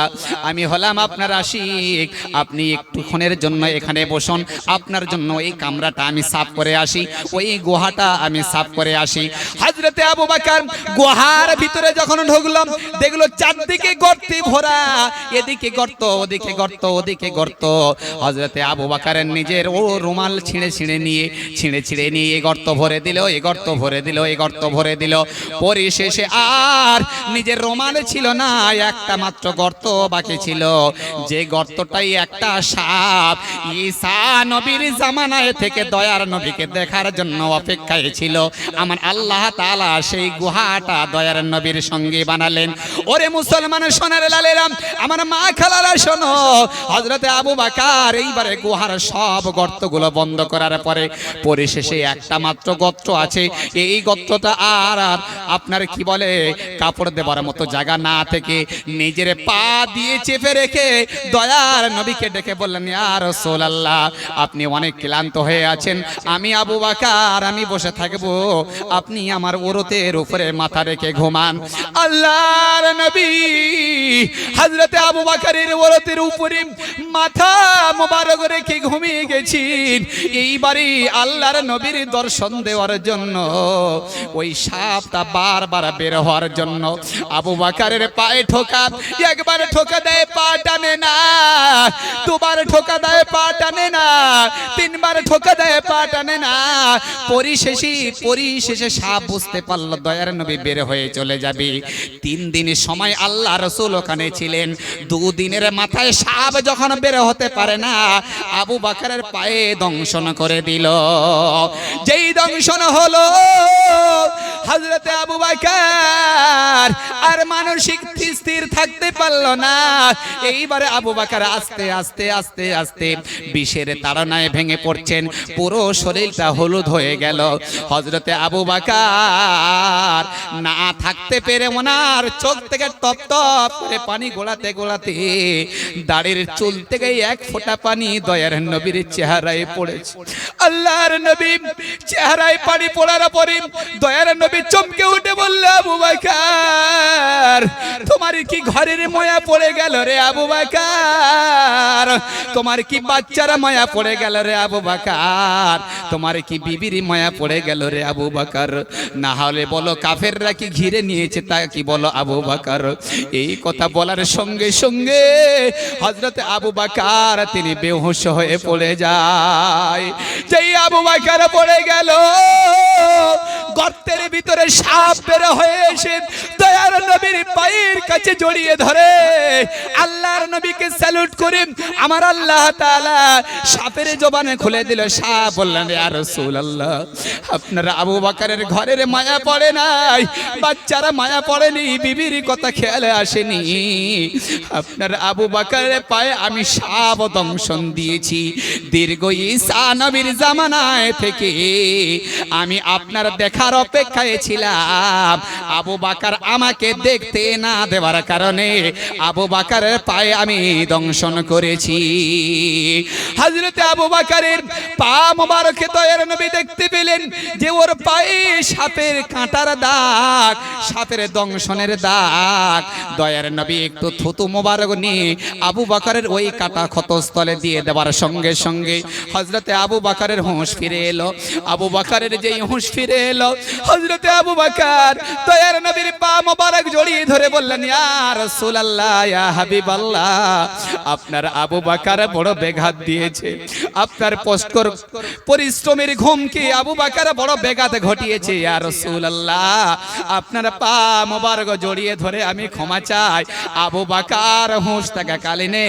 আমি হলাম আপনার আশিক, আপনি একটুক্ষণের জন্য এখানে বসুন, আপনার জন্য এই কামরাটা আমি সাফ করে আসি। ওই গুহাটা আমি সাফ করে আসি। হযরতে আবু বকর গুহার ভিতরে যখন ঢুকলাম দেখলো চারদিকে গর্তে ভরা, এদিকে গর্ত ওদিকে গর্ত ওদিকে গর্ত। হযরতে আবু বকরের নিজের ও রুমাল ছিঁড়ে নিয়ে এ গর্ত ভরে দিল, এ গর্ত ভরে দিল, এ গর্ত ভরে দিল। পরিশেষে আর নিজের রুমালে ছিল না, একটা মাত্র গর্ত বাকি ছিল, যে গর্তটাই একটা সাপ ঈসা নবীর জামানায় থেকে দয়ার নবীকে দেখার জন্য অপেক্ষায় ছিল। আমার আল্লাহ তাআলা সেই গুহাটা দয়ার নবীর সঙ্গে বানালেন। ওরে মুসলমান সোনার লালেরা, আমার মা খালারা শোনো, হযরতে আবু বকর এইবারে গুহার সব গর্তগুলো বন্ধ করার পরে পরিশেষে একটা মাত্র গর্ত আছে। এই গর্তটা আর আপনার কি বলে কাপড় দেবার মতো জায়গা না থেকে নিজের পা দিয়ে চেপে রেখে দয়ার নবীকে ডেকে বললেন, ইয়া রাসূলুল্লাহ, আপনি অনেক ক্লান্ত হয়ে আছেন, আমি আবু বকর আমি বসে থাকবো, আপনি আমার ওরতের উপরে মাথা রেখে ঘুমান। আল্লাহর নবী হযরতে আবু বকরের ওরতের উপরে মাথা মোবারক রেখে ঘুমিয়ে গেছেন। এইবারই আল্লাহর নবীর দর্শন দেওয়ার জন্য ওই সাপটা বারবার বের হওয়ার জন্য আবু বকরের পায়ে ঠোকা, একবার ঠোকা দেয় পা টানে না, দুবার ঠোকা দেয় পা টানে না, তিনবার ঠোকা দেয় পা টানে না। পরিশেষে সাপ বুঝতে পারলো দয়ার নবী বের হয়ে চলে যাবে। 3 দিন সময় আল্লাহ রাসূল ওখানে ছিলেন। 2 দিনের মাথায় সাপ যখন বের হতে পারে না, আবু বকরের পায়ে দংশন করে দিল। যেই দংশন হলো হযরতে আবু বকর আর মানসিক স্থির থাকতে পারলো না। এইবারে আবু বকর আস্তে আস্তে আস্তে আস্তে বিষের তাড়নায় ভেঙে পড়ছেন, পুরো শরীরটা হলুদ হয়ে গেল। হযরতে আবু বকর না থাকতে পেরে ওনার চোখ থেকে টপ টপ করে পানি গোলাতে গোলাতে দাড়ির চুল থেকে এক ফোঁটা পানি দয়ার নবীর চেহারায় পড়েছে। আল্লাহর নবী চেহারায় পানি পড়ার পরে দয়ার নবী চমকে উঠে বলল, আবু বকর, তোমার কি ঘরের মায়া পড়ে গেল রে আবু বকর? তোমার কি বাচ্চার মায়া পড়ে গেল রে আবু বকর? তোমার কি বিবির মায়া পড়ে গেল রে আবু বকর? না হলে বলো কাফেররা কি ঘিরে নিয়েছে তা কি বলো আবু বকর? এই কথা বলার সঙ্গে সঙ্গে হযরতে আবু বকর তিনি বেহুশ হয়ে পড়ে যায়। যেই আবু বকর পড়ে গেল, গর্তের ভিতরে সাপ বের হয়ে এসে দয়ার নবীর পায়ের কাছে জড়িয়ে ধরে আল্লাহর নবীকে স্যালুট করে আমার আল্লাহ তাআলা সাপের জবানে খুলে দিল। সাপ বললেন, ইয়া রাসূলুল্লাহ, আপনার আবু বকরের ঘরের মায়া পড়ে নাই, বাচ্চারা মায়া পড়েনি, বিবির কথা খেয়ালে আসেনি, আপনার আবু বকরের পায়ে আমি সাপ দংশন দিয়েছি। দীর্ঘ ঈসা নবীর জামানায় থেকে আমি আপনার দেখার অপেক্ষায় ছিলাম। আবু বকর আমাকে দেখতে না দেওয়ার কারণে আবু বকরের পায়ে আমি দংশন করেছি। হযরতে আবু বকরের পা মোবারকে দয়ার নবী দেখতে পেলেন যে ওর পায়ে সাপের কাঁটার দাগ, সাপের দংশনের দাগ। দয়ার নবী একটু থুতু মোবারক নিয়ে আবু বকরের ওই কাটা ক্ষতস্থলে দিয়ে দেওয়ার সঙ্গে সঙ্গে হযরতে আবু বকরের হুঁশ ফিরে এলো। আবু বকরের যেই হুঁশ ফিরে এলো, হযরতে আবু বকর দয়ার নবীর পা মোবারক জড়িয়ে ধরে বললেন, ইয়া রাসূলুল্লাহ, ইয়া হাবিবাল্লাহ, আপনার আবু বকর বড় বেঘাত দিয়েছে, আপনার কষ্টকর পরিশ্রমের ঘুমকে আবু বকর বড় বেঘাত ঘটিয়েছে। ইয়া রাসূলুল্লাহ, আপনার পা মোবারক জড়িয়ে ধরে আমি ক্ষমা চাই। আবু বকর হুঁশ থাকাকালীনে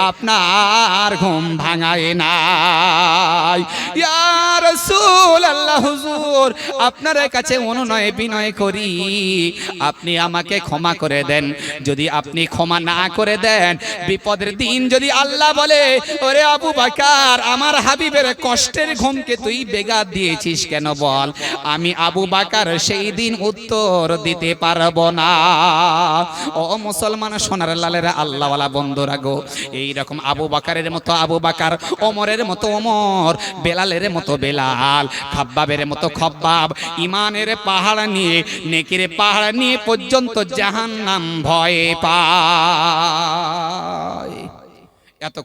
আপনার ঘুম ভাঙায় নাই। ইয়া রাসূলুল্লাহ, হুজুর আপনার কাছে অনুনয় বিনয় করি, আপনি আমাকে ক্ষমা করে দেন। যদি আপনি ক্ষমা না করে দেন, বিপদের দিন যদি আল্লাহ বলে, ওরে আবু বকর, আমার হাবিবের কষ্টের ঘুমকে তুই বেঘাত দিয়েছিস কেন বল, আমি আবু বকর সেই দিন উত্তর দিতে পারবো না। ও মুসলমান সোনার লালেরা, আল্লাহওয়ালা বন্ধুরা গো, এইরকম আবু বকরের মতো আবু বকর, ওমরের মতো ওমর, বেলালের মতো বেলাল, খাব্বাবের মতো খব্বাব, ইমানের পাহাড় নিয়ে, নেকির পাহাড় নিয়ে পর্যন্ত জাহান্নাম ভয় পায়। এত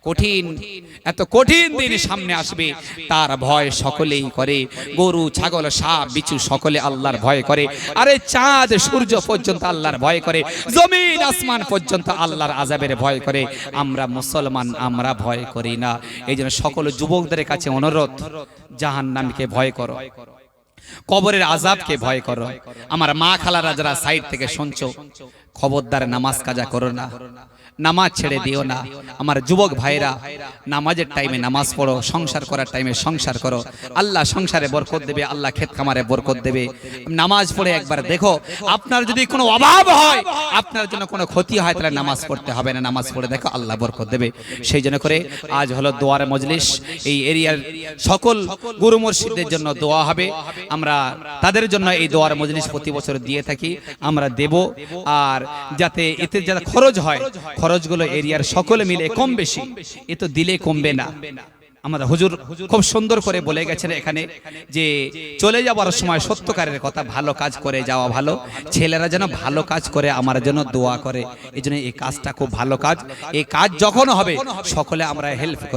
কঠিন দিন সামনে আসবে, তার ভয় সকলেই করে। গরু ছাগল সাপ বিচ্ছু সকলে আল্লাহর ভয় করে। আরে চাঁদ সূর্য পর্যন্ত আল্লাহর ভয় করে, জমিন আসমান পর্যন্ত আল্লাহর আযাবের ভয় করে। আমরা মুসলমান, আমরা ভয় করি না। এই জন্য সকল যুবকদের কাছে অনুরোধ, জাহান্নামকে ভয় করো, কবরের আযাবকে ভয় করো। আমার মা খালারা যারা সাইড থেকে শুনছো, খবরদার নামাজ কাজা করো না, নামাজ ছেড়ে দিও না। আমার যুবক ভাইরা, নামাজের টাইমে নামাজ পড়ো, সংসার করার টাইমে সংসার করো। আল্লাহ সংসারে বরকত দেবে, আল্লাহ ক্ষেত খামারে বরকত দেবে। নামাজ পড়ে একবার দেখো, আপনার যদি কোনো অভাব হয়, আপনার জন্য কোনো ক্ষতি হয়, তাহলে নামাজ পড়তে হবে না। নামাজ পড়ে দেখো, আল্লাহ বরকত দেবে। সেই জন্য করে আজ হলো দোয়ার মজলিস। এই এরিয়ার সকল গুরু মুর্শিদদের জন্য দোয়া হবে। আমরা তাদের জন্য এই দোয়ার মজলিস প্রতি বছর দিয়ে থাকি, আমরা দেব। আর যাতে এতে যাতে খরচ হয়, খরচগুলো এরিয়ার সকলে মিলে কম বেশি, এ তো দিলে কমবে না। আমাদের হুজুর খুব সুন্দর করে বলে গেছেন এখানে যে চলে যাওয়ার সময় সত্যকারের কথা, ভালো কাজ করে যাওয়া ভালো। ছেলেরা যেন ভালো কাজ করে আমার জন্য দোয়া করে। এই জন্য এই কাজটা খুব ভালো কাজ। এই কাজ যখন হবে সকলে আমরা হেল্প